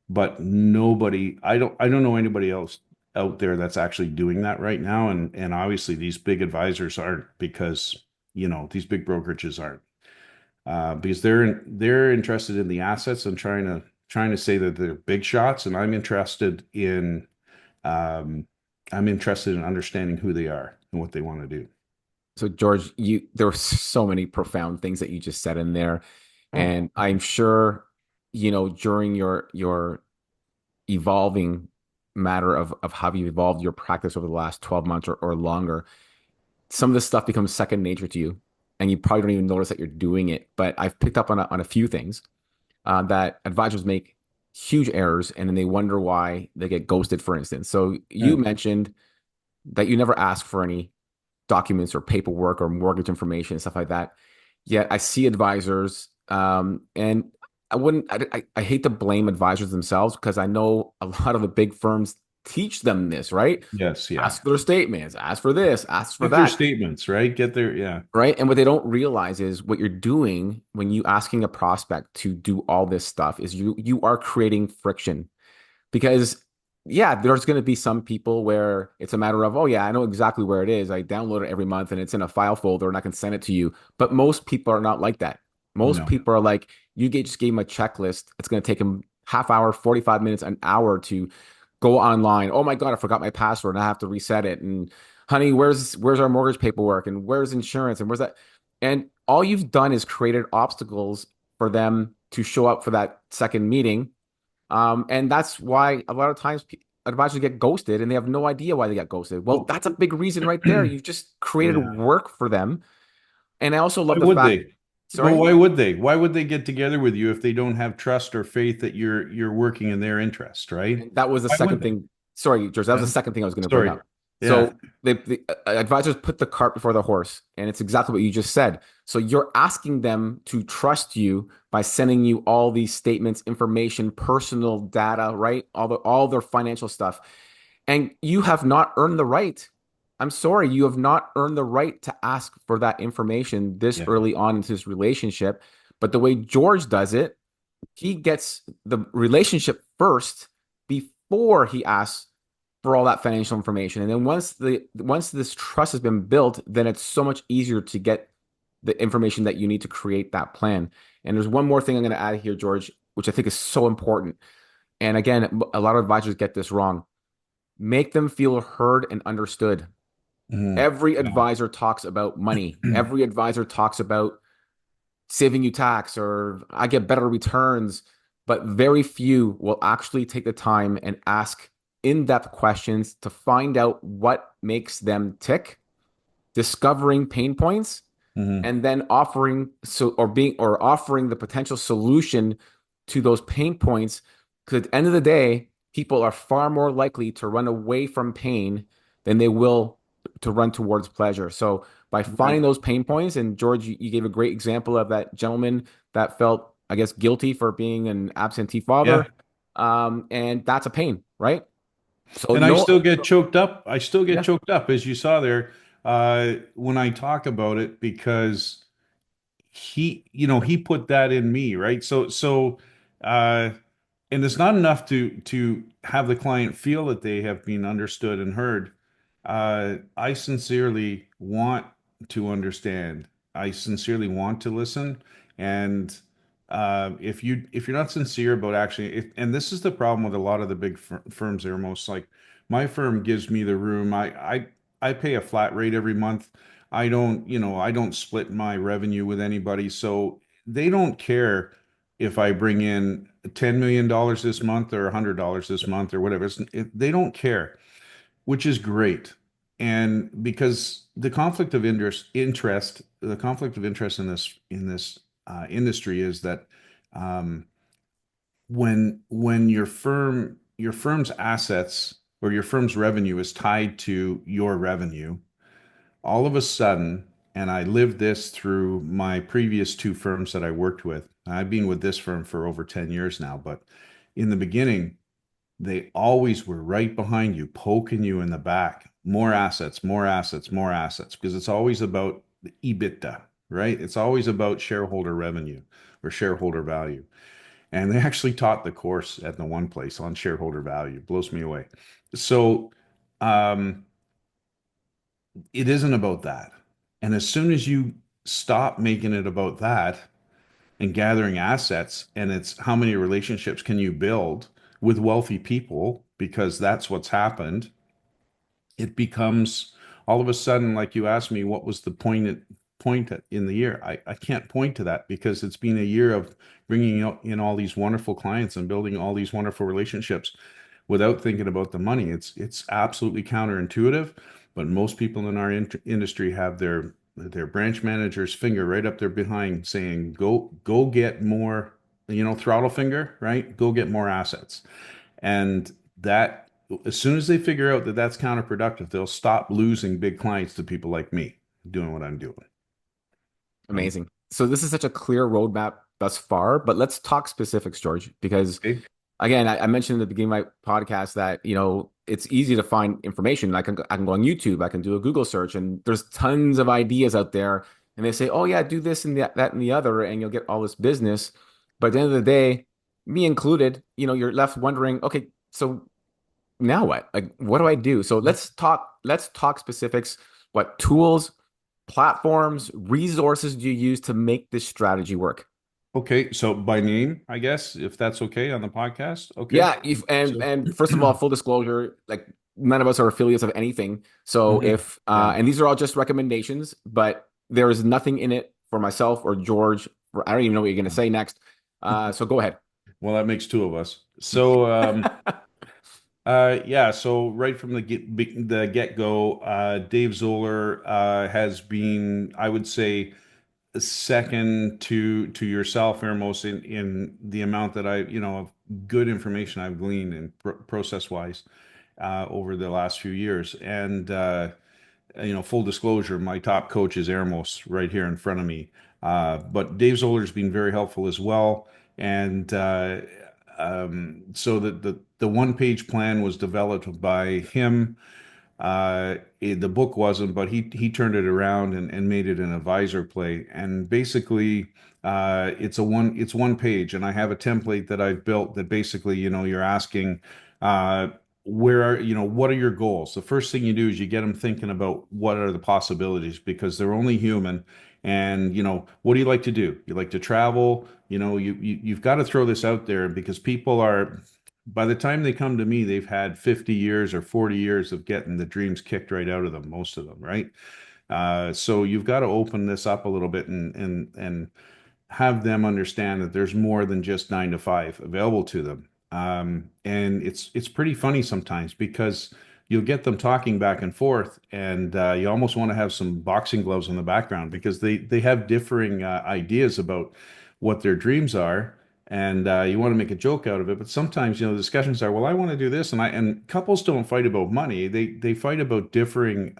but I don't know anybody else out there that's actually doing that right now. And obviously these big advisors aren't, because these big brokerages aren't, because they're interested in the assets and trying to say that they're big shots. And um I'm interested in understanding who they are and what they want to do. So George, there were so many profound things that you just said in there. And I'm sure, during your evolving matter of how you've evolved your practice over the last 12 months or longer, some of this stuff becomes second nature to you. And you probably don't even notice that you're doing it. But I've picked up on a few things that advisors make huge errors and then they wonder why they get ghosted, for instance. So you Yeah. mentioned that you never ask for any documents or paperwork or mortgage information and stuff like that. Yet I see advisors, and I hate to blame advisors themselves because I know a lot of the big firms teach them this, right? Yes, yeah. Ask for their statements, ask for this, ask for Get their that, statements, right? Get their, yeah. right? And what they don't realize is what you're doing when you asking a prospect to do all this stuff is you are creating friction because yeah, there's going to be some people where it's a matter of, oh yeah, I know exactly where it is. I download it every month and it's in a file folder and I can send it to you. But most people are not like that. Most No. people are like, just gave them a checklist. It's going to take them half hour, 45 minutes, an hour to go online. Oh my God, I forgot my password and I have to reset it. And honey, where's our mortgage paperwork and where's insurance and where's that? And all you've done is created obstacles for them to show up for that second meeting. And that's why a lot of times advisors get ghosted and they have no idea why they got ghosted. Well, Well, that's a big reason right there. You've just created yeah. work for them. And I also Why love the would fact, they? But sorry? why would they? Why would they get together with you if they don't have trust or faith that you're working in their interest, right? And that was the Why would second they? thing. Sorry, George, that was the Yeah. second thing I was going to bring Sorry. up. Yeah. So the advisors put the cart before the horse, and it's exactly what you just said. So you're asking them to trust you by sending you all these statements, information, personal data, right? All their financial stuff. And you have not earned the right. I'm sorry, you have not earned the right to ask for that information this Yeah. early on into this relationship. But the way George does it, he gets the relationship first before he asks for all that financial information. And then once this trust has been built, then it's so much easier to get the information that you need to create that plan. And there's one more thing I'm going to add here, George, which I think is so important. And again, a lot of advisors get this wrong. Make them feel heard and understood. Mhm. Every Yeah. advisor talks about money. Every advisor talks about saving you tax or I get better returns, but very few will actually take the time and ask in-depth questions to find out what makes them tick, discovering pain points, Mhm. and then offering the potential solution to those pain points. Because at the end of the day, people are far more likely to run away from pain than they will to run towards pleasure. So by Right. finding those pain points, and George, you gave a great example of that gentleman that felt, I guess, guilty for being an absentee Yeah. father. And that's a pain, right? So And I no, still get choked up. I still get yeah, choked up, as you saw there, when I talk about it, because he put that in me, right? Uh, and it's not enough to have the client feel that they have been understood and heard. I sincerely want to understand. I sincerely want to listen. And if you're not sincere about actually, and this is the problem with a lot of the big firms, they're most like my firm gives me the room. I pay a flat rate every month. I don't split my revenue with anybody, so they don't care if I bring in $10 million this month or $100 this month or whatever. They don't care, which is great. And because the conflict of interest in this industry is that um, when your firm's assets or your firm's revenue is tied to your revenue, all of a sudden, and I lived this through my previous two firms that I worked with. I've been with this firm for over 10 years now, but in the beginning, they always were right behind you, poking you in the back. More assets, more assets, more assets, because it's always about the EBITDA, right? It's always about shareholder revenue or shareholder value. And they actually taught the course at the one place on shareholder value. Blows me away. So, um, it isn't about that. And as soon as you stop making it about that and gathering assets, and it's how many relationships can you build with wealthy people, because that's what's happened, it becomes all of a sudden, like you asked me, what was the point in the year? I can't point to that because it's been a year of bringing in all these wonderful clients and building all these wonderful relationships without thinking about the money. It's absolutely counterintuitive, but most people in our industry have their branch manager's finger right up there behind saying, go get more, throttle finger, right? Go get more assets. And that, as soon as they figure out that that's counterproductive, they'll stop losing big clients to people like me doing what I'm doing. Right. amazing. So this is such a clear roadmap thus far, but let's talk specifics, George, because Okay. again, I mentioned at the beginning of my podcast that, it's easy to find information. I can go on YouTube, I can do a Google search, and there's tons of ideas out there. And they say, oh yeah, do this and that and the other, and you'll get all this business. But at the end of the day, me included, you're left wondering, okay, so now what? Like, what do I do? So let's talk specifics. What tools, platforms, resources do you use to make this strategy work? Okay, so by name, I guess, if that's okay on the podcast. Okay. Yeah, if, and So, and first of all, full disclosure, like none of us are affiliates of anything. So mhm. if Yeah. and these are all just recommendations, but there is nothing in it for myself or George. I don't even know what you're going to say next. So go ahead. Well, that makes two of us. So, yeah, so right from the get-go, Dave Zoller has been, I would say, second to yourself, Ermos, in the amount that of good information I've gleaned and process-wise over the last few years. And full disclosure, my top coach is Ermos right here in front of me. But Dave Zoller's been very helpful as well. And so the one-page plan was developed by him. The book wasn't, but he turned it around and made it an advisor play. And basically, it's one page, and I have a template that I've built that basically, you're asking, uh, what are your goals? The first thing you do is you get them thinking about what are the possibilities because they're only human. And what do you like to do? You like to travel? You've got to throw this out there because people are by the time they come to me, they've had 50 years or 40 years of getting the dreams kicked right out of them, most of them, right? So you've got to open this up a little bit and have them understand that there's more than just 9 to 5 available to them. And it's pretty funny sometimes because you'll get them talking back and forth, and you almost want to have some boxing gloves in the background because they have differing ideas about what their dreams are, and you want to make a joke out of it. But sometimes the discussions are, well, I want to do this, and couples don't fight about money. They fight about differing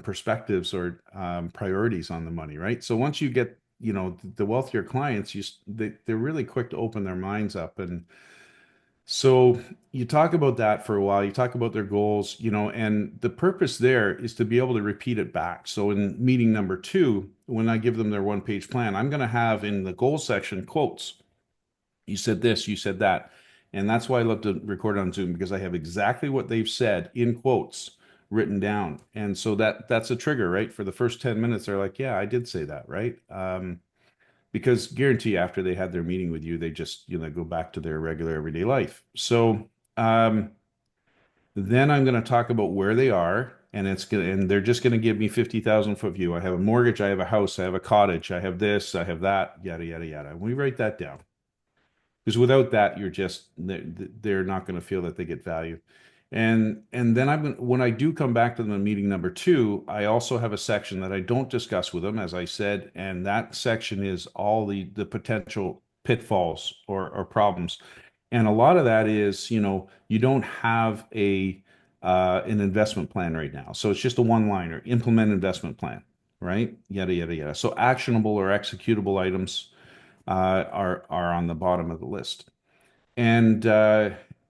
perspectives or priorities on the money, right? So once you get, the wealthier clients, they're really quick to open their minds up. And so you talk about that for a while, you talk about their goals, and the purpose there is to be able to repeat it back. So in meeting number two, when I give them their one-page plan, I'm going to have in the goal section quotes. You said this, you said that. And that's why I love to record on Zoom because I have exactly what they've said in quotes written down. And so that's a trigger, right? For the first 10 minutes, they're like, yeah, I did say that, right? Because guarantee after they had their meeting with you, they just, go back to their regular everyday life. So then I'm going to talk about where they are. And they're just going to give me 50,000 foot view. I have a mortgage, I have a house, I have a cottage, I have this, I have that, yada, yada, yada. And we write that down because without that they're not going to feel that they get value. And then when I do come back to them in meeting number two, I also have a section that I don't discuss with them, as I said, and that section is all the potential pitfalls or problems. And a lot of that is, you don't have an investment plan right now, so it's just a one liner: implement investment plan, right? Yada yada yada. So actionable or executable items are on the bottom of the list. And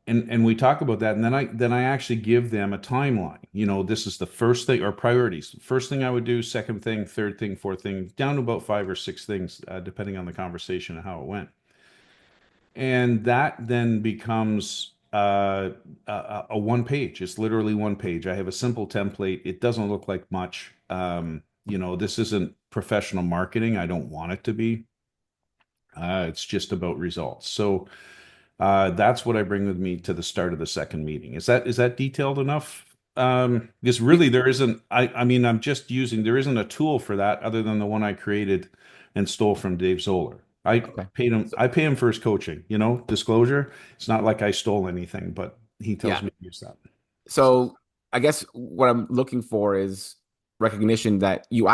and we talk about that, and then I actually give them a timeline. This is the first thing, or priorities. First thing I would do, second thing, third thing, fourth thing, down to about five or six things, depending on the conversation and how it went. And that then becomes a one page. It's literally one page. I have a simple template. It doesn't look like much. This isn't professional marketing. I don't want it to be. It's just about results. So that's what I bring with me to the start of the second meeting. Is that detailed enough? Because really there isn't. I mean, I'm just using. There isn't a tool for that other than the one I created and stole from Dave Zoller. I Okay. paid him. So, I pay him for his coaching. Disclosure. It's not like I stole anything, but he tells yeah. me to use that. So So I guess what I'm looking for is recognition that you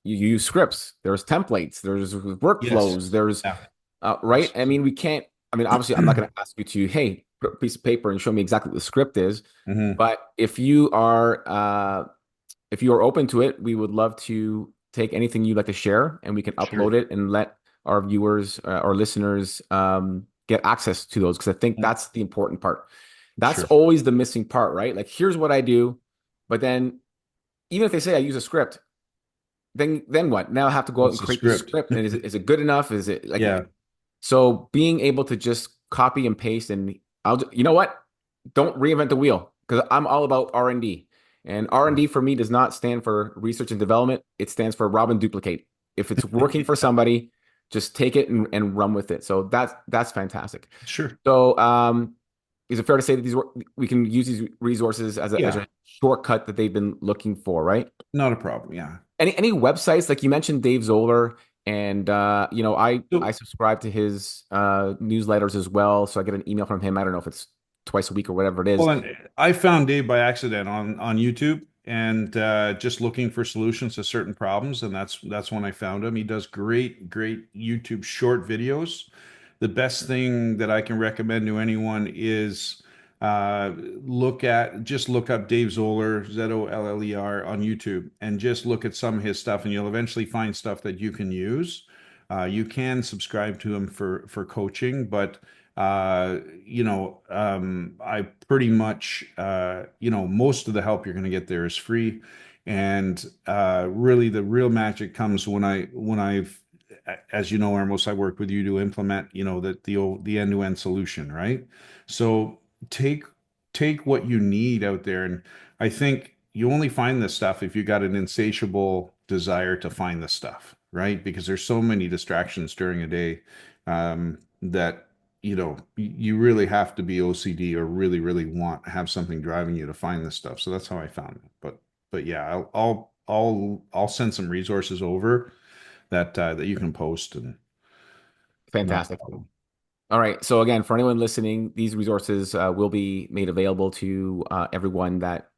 use scripts, there's templates, there's yes, workflows, there's yeah, right. I mean, we can't. I mean, obviously, I'm not going to ask you to, hey, put a piece of paper and show me exactly what the script is. hmm But if you are open to it, we would love to take anything you'd like to share, and we can upload sure, it and let our viewers or listeners get access to those because I think Mm, that's the important part. That's sure. always the missing part, right? Like, here's what I do, but then even if they say I use a script, then what? Now I have to go out and What's the create this script? script, and is it good enough? Is it Yeah, like so? Being able to just copy and paste, and you know what? Don't reinvent the wheel because I'm all about R&D. And R&D for me does not stand for research and development. It stands for rob and duplicate. If it's working for somebody, just take it and run with it. So that's fantastic. Sure. So is it fair to say that we can use these resources as Yeah, a shortcut that they've been looking for, right? not a problem. Yeah. Any websites like you mentioned Dave Zoller, and I So, subscribe to his newsletters as well, so I get an email from him. I don't know if it's twice a week or whatever it is. well, and I found Dave by accident on YouTube and just looking for solutions to certain problems, and that's when I found him. He does great YouTube short videos. The best thing that I can recommend to anyone is look up Dave Zoller, Zoller on YouTube, and just look at some of his stuff, and you'll eventually find stuff that you can use. You can subscribe to him for coaching, but I pretty much, most of the help you're going to get there is free. And really, the real magic comes as you know, Amos, I work with you to implement, the end-to-end solution, right? So take take what you need out there, and I think you only find this stuff if you got an insatiable desire to find this stuff, right? Because there's so many distractions during a day that you really have to be OCD or really want have something driving you to find this stuff. So that's how I found it. But yeah, I'll send some resources over that you can post and not a Fantastic. problem. All right. So again, for anyone listening, these resources will be made available to everyone that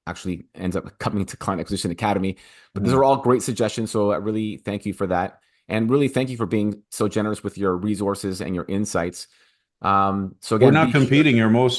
actually ends up coming to Client Acquisition Academy. But these Yeah. are all great suggestions. So I really thank you for that. And really thank you for being so generous with your resources and your insights. So We're again, not be sure. competing.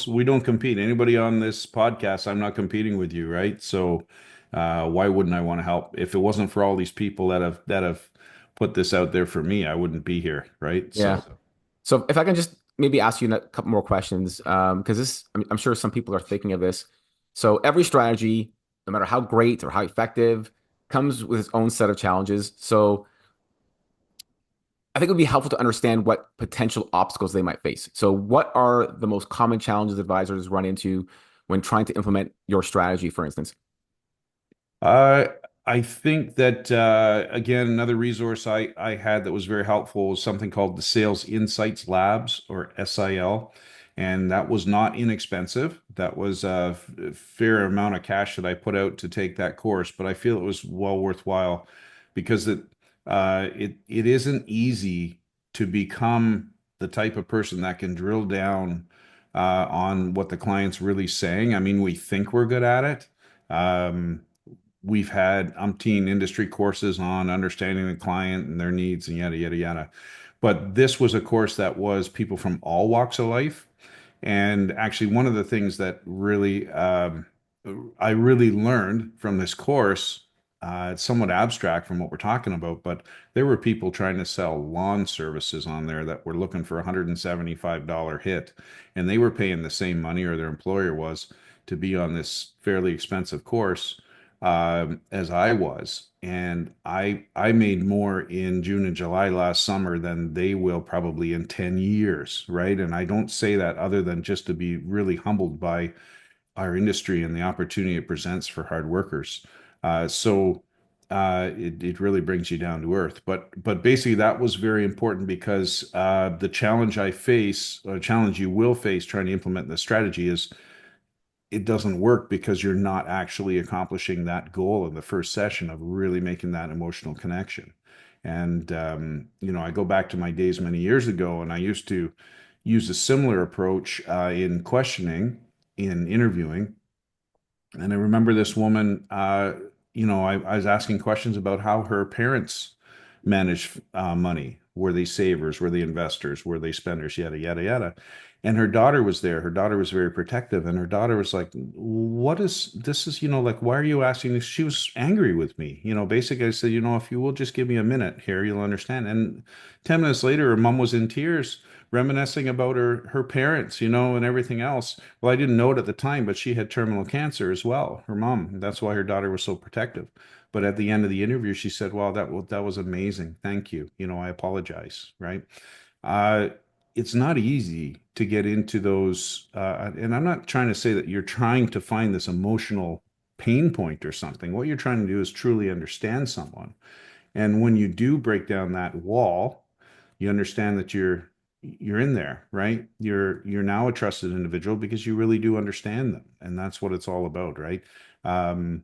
We don't compete. Anybody on this podcast, I'm not competing with you, right? So why wouldn't I want to help? If it wasn't for all these people that have put this out there for me, I wouldn't be here, right? Yeah. So So if I can just maybe ask you a couple more questions, because I'm sure some people are thinking of this. So every strategy, no matter how great or how effective, comes with its own set of challenges. So I think it would be helpful to understand what potential obstacles they might face. So what are the most common challenges advisors run into when trying to implement your strategy, for instance? Uh, I think that again, another resource I had that was very helpful was something called the Sales Insights Labs, or SIL, and that was not inexpensive. That was a fair amount of cash that I put out to take that course, but I feel it was well worthwhile because it isn't easy to become the type of person that can drill down on what the client's really saying. I mean, we think we're good at it. We've had umpteen industry courses on understanding the client and their needs and yada, yada, yada. But this was a course that was people from all walks of life. And actually, one of the things that I really learned from this course, it's somewhat abstract from what we're talking about, but there were people trying to sell lawn services on there that were looking for a $175 hit, and they were paying the same money, or their employer was, to be on this fairly expensive course as I was. And I made more in June and July last summer than they will probably in 10 years, right? And I don't say that other than just to be really humbled by our industry and the opportunity it presents for hard workers. It really brings you down to earth. But basically that was very important because the challenge I face, or challenge you will face trying to implement this strategy is it doesn't work because you're not actually accomplishing that goal in the first session of really making that emotional connection. And I go back to my days many years ago, and I used to use a similar approach in questioning, in interviewing. And I remember this woman, I was asking questions about how her parents managed money. Were they savers? Were they investors? Were they spenders? Yada, yada, yada. And her daughter was there. Her daughter was very protective. And her daughter was like, what is this? Like, why are you asking this? She was angry with me. Basically, I said, if you will just give me a minute here, you'll understand. And 10 minutes later, her mom was in tears, reminiscing about her parents, and everything else. Well, I didn't know it at the time, but she had terminal cancer as well, her mom. That's why her daughter was so protective. But at the end of the interview, she said, "Wow, that was amazing. Thank you. I apologize." Right? Uh, it's not easy to get into those, and I'm not trying to say that you're trying to find this emotional pain point or something. What you're trying to do is truly understand someone. And when you do break down that wall, you understand that you're in there, right? You're now a trusted individual because you really do understand them, and that's what it's all about, right? Um,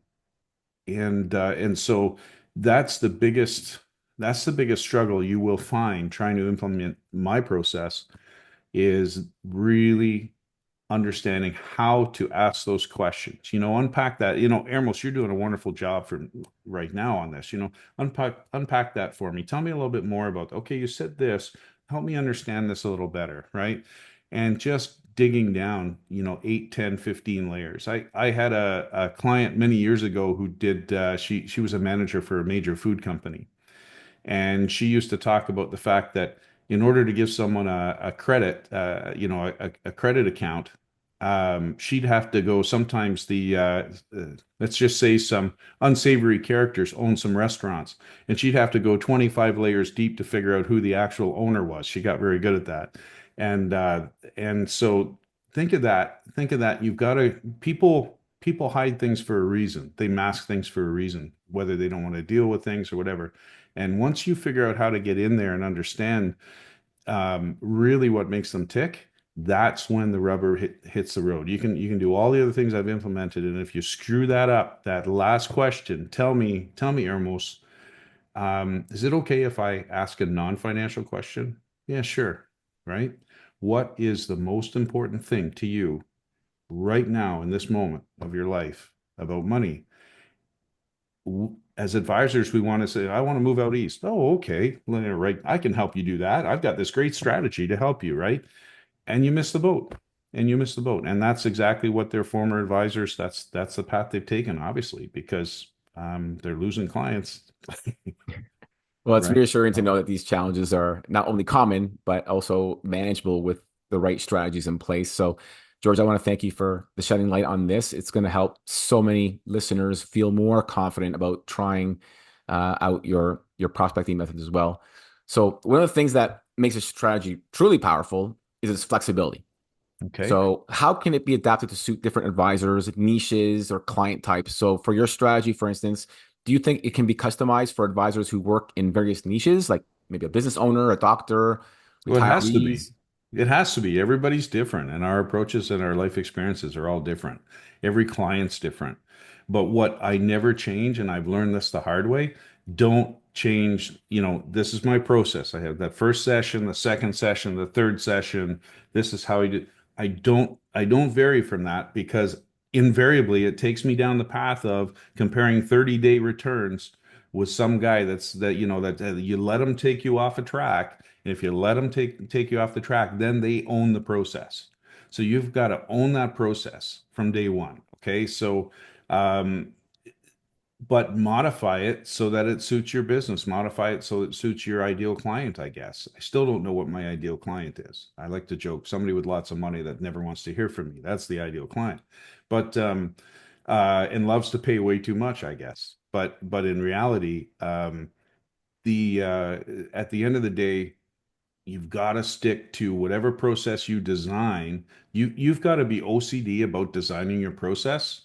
and so that's the biggest that's the biggest struggle you will find trying to implement my process is really understanding how to ask those questions. Unpack that. Ermos, you're doing a wonderful job for right now on this. Unpack that for me. Tell me a little bit more about, okay, you said this. Help me understand this a little better, right? And just digging down, 8, 10, 15 layers. I had a client many years ago who did, she was a manager for a major food company. And she used to talk about the fact that in order to give someone a credit, a credit account, she'd have to go. Sometimes let's just say some unsavory characters own some restaurants, and she'd have to go 25 layers deep to figure out who the actual owner was. She got very good at that, and so think of that. Think of that. You've got to people hide things for a reason. They mask things for a reason, whether they don't want to deal with things or whatever. And once you figure out how to get in there and understand really what makes them tick, that's when the rubber hits the road. You can do all the other things I've implemented, and if you screw that up, that last question, tell me, Ermos, is it okay if I ask a non-financial question? Yeah, sure. Right? What is the most important thing to you right now in this moment of your life about money? As advisors, we want to say, I want to move out east. Oh, okay. Right. I can help you do that. I've got this great strategy to help you, right? And you miss the boat. And you miss the boat. And that's exactly what their former advisors, that's the path they've taken, obviously, because they're losing clients. Well, it's Right. reassuring to know that these challenges are not only common, but also manageable with the right strategies in place. So, George, I want to thank you for the shedding light on this. It's going to help so many listeners feel more confident about trying out your prospecting methods as well. So, one of the things that makes a strategy truly powerful is its flexibility. Okay. So, how can it be adapted to suit different advisors, niches, or client types? So, for your strategy, for instance, do you think it can be customized for advisors who work in various niches, like maybe a business owner, a doctor, Well, it has to be. retirees? It has to be. Everybody's different, and our approaches and our life experiences are all different. Every client's different. But what I never change, and I've learned this the hard way, don't change. This is my process. I have that first session, the second session, the third session. This is how I do. I don't vary from that because invariably it takes me down the path of comparing 30-day returns with some guy that you let him take you off a track. And if you let them take you off the track, then they own the process. So you've got to own that process from day one. Okay. So, um, but modify it so that it suits your business. Modify it so it suits your ideal client, I guess. I still don't know what my ideal client is. I like to joke somebody with lots of money that never wants to hear from me. That's the ideal client. But, and loves to pay way too much, I guess. But in reality, the at the end of the day, you've got to stick to whatever process you design. You've got to be OCD about designing your process,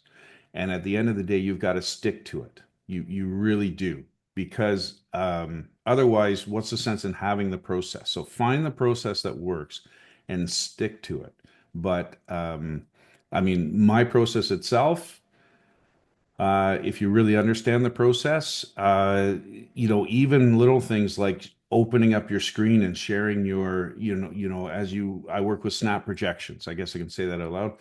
and at the end of the day, you've got to stick to it. You really do, because otherwise, what's the sense in having the process? So find the process that works and stick to it. But I mean, my process itself, if you really understand the process, even little things like opening up your screen and sharing I work with snap projections. I guess I can say that out loud.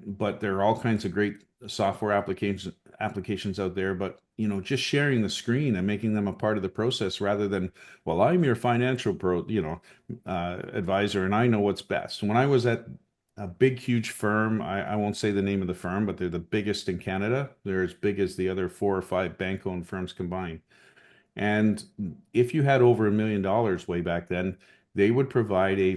But there are all kinds of great software applications out there. But just sharing the screen and making them a part of the process rather than, well, I'm your financial advisor and I know what's best. When I was at a big, huge firm. I won't say the name of the firm, but they're the biggest in Canada. They're as big as the other 4 or 5 bank-owned firms combined. And if you had over $1 million way back then, they would provide a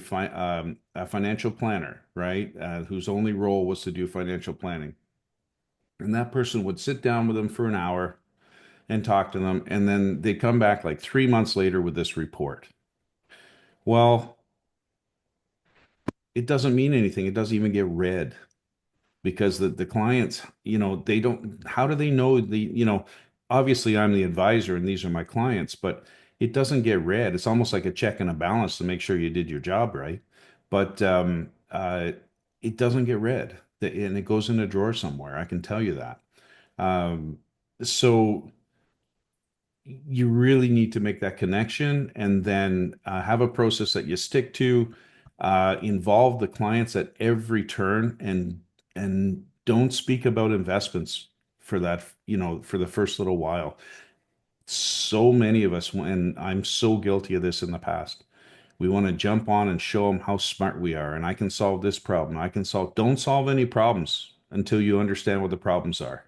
financial planner, right? Whose only role was to do financial planning. And that person would sit down with them for an hour and talk to them. And then they come back like 3 months later with this report. Well, it doesn't mean anything. It doesn't even get read. because the clients, they don't, how do they know obviously I'm the advisor and these are my clients, but it doesn't get read. It's almost like a check and a balance to make sure you did your job right. But it doesn't get read and it goes in a drawer somewhere. I can tell you that. Um, so you really need to make that connection and then have a process that you stick to, involve the clients at every turn and don't speak about investments for that, for the first little while. So many of us, and I'm so guilty of this in the past, we want to jump on and show them how smart we are. And I can solve this problem. Don't solve any problems until you understand what the problems are,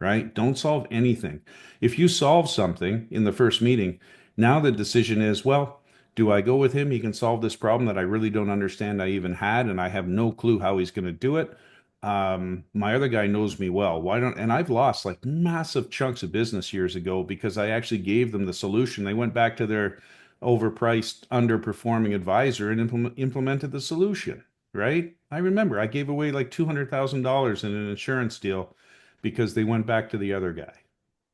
right? Don't solve anything. If you solve something in the first meeting, now the decision is, well, do I go with him? He can solve this problem that I really don't understand I even had, and I have no clue how he's going to do it. My other guy knows me well. Why don't, and I've lost like massive chunks of business years ago because I actually gave them the solution. They went back to their overpriced, underperforming advisor and implemented the solution, right? I remember I gave away like $200,000 in an insurance deal because they went back to the other guy,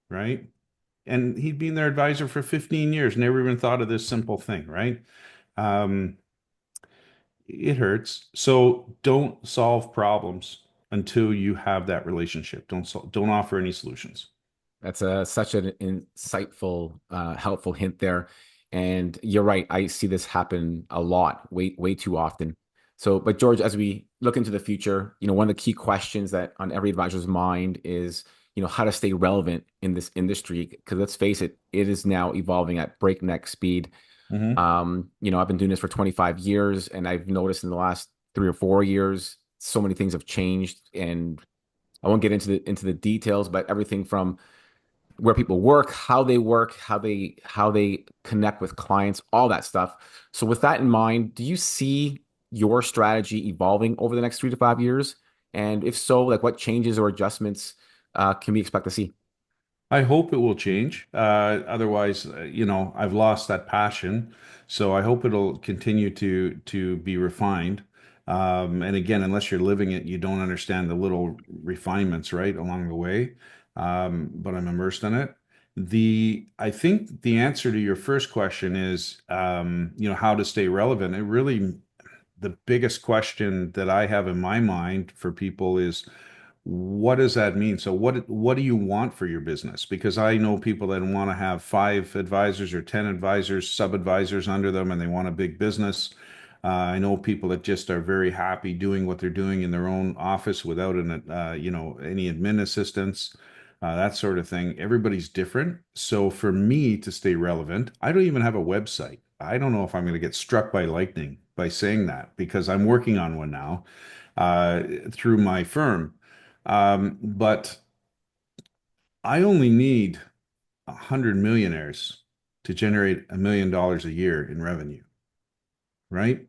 right? And he'd been their advisor for 15 years, never even thought of this simple thing, right? Um, it hurts. So don't solve problems until you have that relationship. Don't offer any solutions. That's such an insightful, helpful hint there. And you're right. I see this happen a lot, way too often. So, but George, as we look into the future, one of the key questions that on every advisor's mind is, how to stay relevant in this industry. Because let's face it, it is now evolving at breakneck speed. Mm-hmm. I've been doing this for 25 years, and I've noticed in the last 3 or 4 years, so many things have changed. And I won't get into the details, but everything from where people work, how they connect with clients, all that stuff. So with that in mind, do you see your strategy evolving over the next 3 to 5 years? And if so, like what changes or adjustments can we expect to see? I hope it will change. Otherwise, I've lost that passion. So I hope it'll continue to be refined. And again, unless you're living it, you don't understand the little refinements, right, along the way. But I'm immersed in it. I think the answer to your first question is, how to stay relevant. It really, the biggest question that I have in my mind for people is, what does that mean? So what do you want for your business? Because I know people that want to have 5 advisors or 10 advisors, sub-advisors under them, and they want a big business. I know people that just are very happy doing what they're doing in their own office without any admin assistance, that sort of thing. Everybody's different. So for me to stay relevant, I don't even have a website. I don't know if I'm going to get struck by lightning by saying that because I'm working on one now through my firm. But I only need 100 millionaires to generate $1 million a year in revenue, right?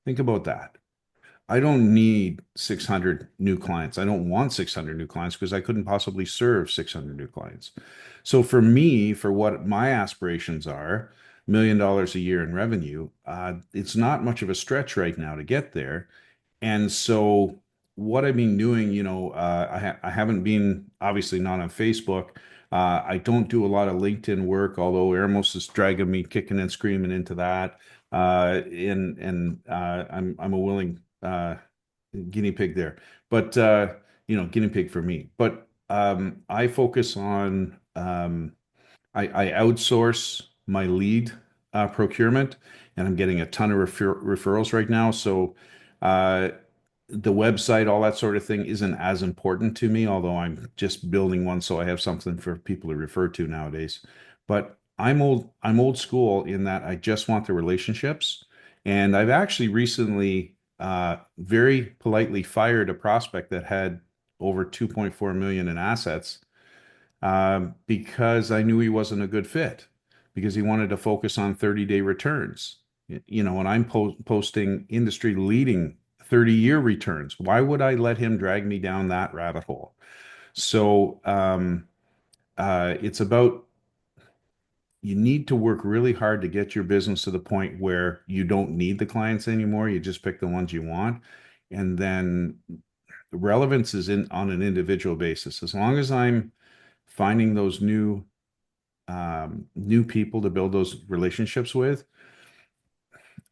Think about that. I don't need 600 new clients. I don't want 600 new clients because I couldn't possibly serve 600 new clients. So for me, for what my aspirations are, $1 million a year in revenue, it's not much of a stretch right now to get there. And so what I've been doing, I haven't been obviously not on Facebook. I don't do a lot of LinkedIn work, although Ermos is dragging me kicking and screaming into that. I'm a willing guinea pig there, but guinea pig for me. But I focus on I outsource my lead procurement, and I'm getting a ton of referrals right now. So uh, the website, all that sort of thing, isn't as important to me, although I'm just building one so I have something for people to refer to nowadays. But I'm old school in that I just want the relationships. And I've actually recently very politely fired a prospect that had over 2.4 million in assets because I knew he wasn't a good fit because he wanted to focus on 30-day returns. And I'm posting industry leading 30-year returns. Why would I let him drag me down that rabbit hole? So it's about you need to work really hard to get your business to the point where you don't need the clients anymore. You just pick the ones you want. And then relevance is in on an individual basis. As long as I'm finding those new people to build those relationships with,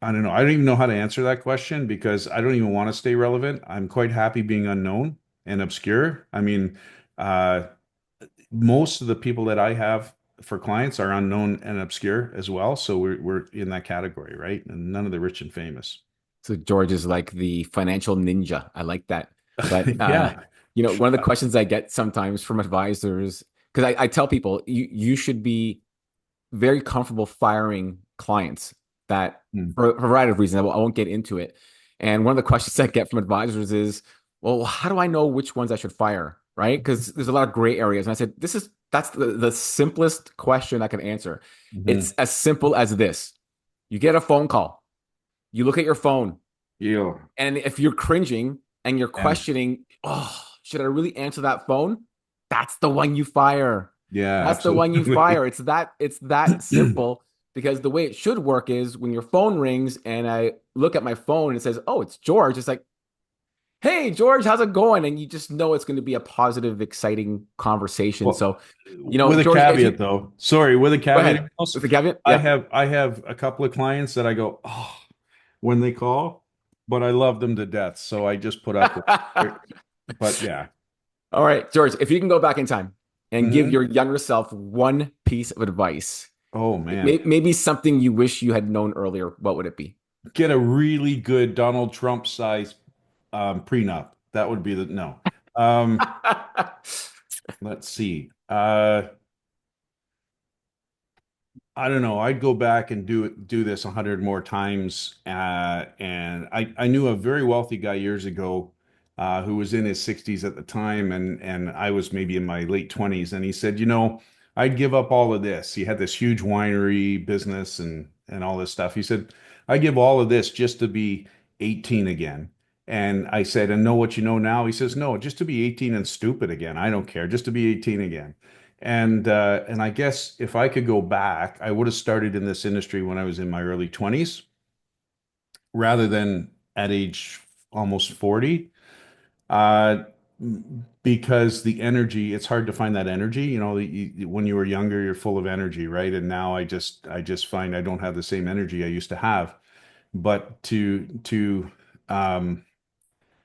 I don't know. I don't even know how to answer that question because I don't even want to stay relevant. I'm quite happy being unknown and obscure. I mean, uh, most of the people that I have for clients are unknown and obscure as well. So we're in that category, right? And none of the rich and famous. So George is like the financial ninja. I like that. But Yeah. one of the questions I get sometimes from advisors, because I tell people you should be very comfortable firing clients that Hmm. for a variety of reasons. I won't get into it. And one of the questions I get from advisors is, well, how do I know which ones I should fire? Right? Because there's a lot of gray areas. And I said, that's the simplest question I can answer. It's Hmm. as simple as this. You get a phone call, you look at your phone, Yeah. and if you're cringing and you're Yeah. questioning, oh, should I really answer that phone? That's the one you fire. Yeah, That's the one you absolutely. fire. It's that simple because the way it should work is when your phone rings and I look at my phone and it says, "Oh, it's George." It's like, "Hey, George, how's it going?" And you just know it's going to be a positive, exciting conversation. Well, So, with a George, if caveat you though. Sorry, with a go caveat. ahead with the caveat, I yep. have I have a couple of clients that I go, oh, when they call, but I love them to death, so I just put up with it. But yeah. All right, George, if you can go back in time and give Mhm. your younger self one piece of advice, Oh man. maybe something you wish you had known earlier, what would it be? Get a really good Donald Trump size prenup. That would be the no. Um, let's see. I don't know. I'd go back and do this 100 more times. And I knew a very wealthy guy years ago who was in his 60s at the time, and I was maybe in my late 20s. And he said, I'd give up all of this. He had this huge winery business and all this stuff. He said, I give all of this just to be 18 again. And I said, and know what you know now? He says, no, just to be 18 and stupid again. I don't care, just to be 18 again. And I guess if I could go back, I would have started in this industry when I was in my early 20s rather than at age almost 40. Uh, because the energy, it's hard to find that energy. When you were younger, you're full of energy, right? And now I just find I don't have the same energy I used to have. But um,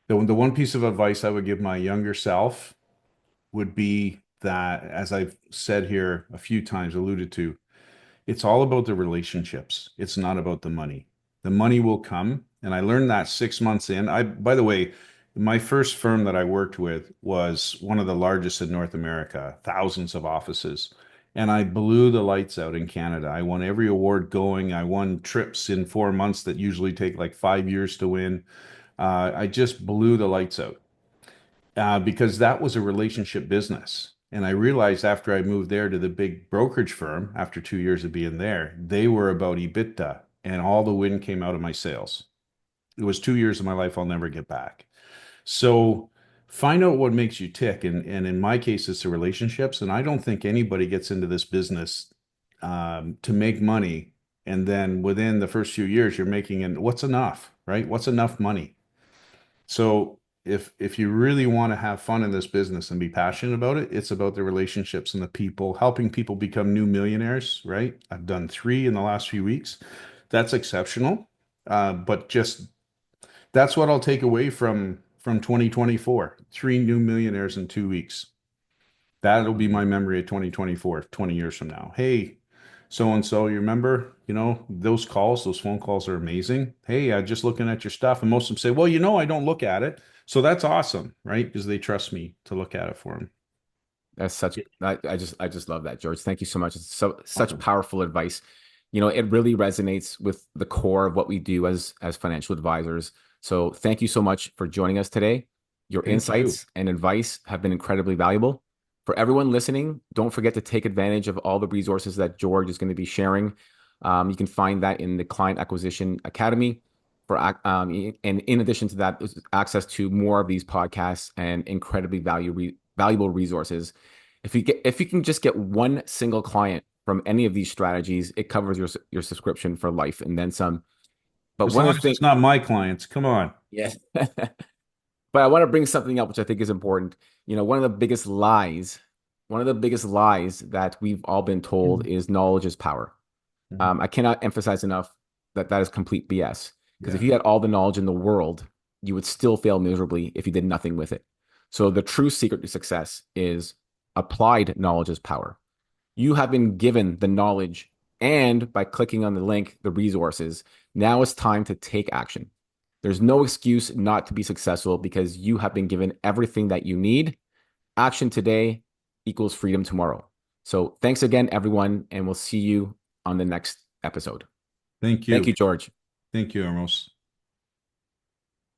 the one piece of advice I would give my younger self would be that, as I've said here a few times, alluded to, it's all about the relationships. It's not about the money. The money will come. And I learned that 6 months in. By the way, my first firm that I worked with was one of the largest in North America, thousands of offices. And I blew the lights out in Canada. I won every award going. I won trips in 4 months that usually take like 5 years to win. I just blew the lights out because that was a relationship business. And I realized after I moved there to the big brokerage firm, after 2 years of being there, they were about EBITDA, and all the wind came out of my sales. It was 2 years of my life I'll never get back. So find out what makes you tick. And in my case, it's the relationships. And I don't think anybody gets into this business to make money. And then within the first few years, you're making, and what's enough, right? What's enough money? So if you really want to have fun in this business and be passionate about it, it's about the relationships and the people, helping people become new millionaires, right? I've done three in the last few weeks. That's exceptional. But just that's what I'll take away from 2024. Three new millionaires in 2 weeks. That'll be my memory of 2024, 20 years from now. Hey, so and so, you remember, those calls, those phone calls are amazing. Hey, just looking at your stuff. And most of them say, well, I don't look at it. So that's awesome, right? Because they trust me to look at it for them. That's such Yeah, I just love that, George. Thank you so much. It's such awesome. powerful advice. It really resonates with the core of what we do as financial advisors. So thank you so much for joining us today. Your Thank you. insights and advice have been incredibly valuable. For everyone listening, don't forget to take advantage of all the resources that George is going to be sharing. You can find that in the Client Acquisition Academy. And in addition to that, there's access to more of these podcasts and incredibly valuable resources. If you can just get one single client from any of these strategies, it covers your subscription for life and then some. But As one long of the as things, it's not my clients, come on. yeah. But I want to bring something up, which I think is important. One of the biggest lies that we've all been told Mhm. is knowledge is power. Mhm. I cannot emphasize enough that that is complete BS. Because if Yeah. you had all the knowledge in the world, you would still fail miserably if you did nothing with it. So the true secret to success is applied knowledge is power. You have been given the knowledge, and by clicking on the link, the resources, now it's time to take action. There's no excuse not to be successful because you have been given everything that you need. Action today equals freedom tomorrow. So thanks again, everyone, and we'll see you on the next episode. Thank Thank you, you. George. Thank you, Amos.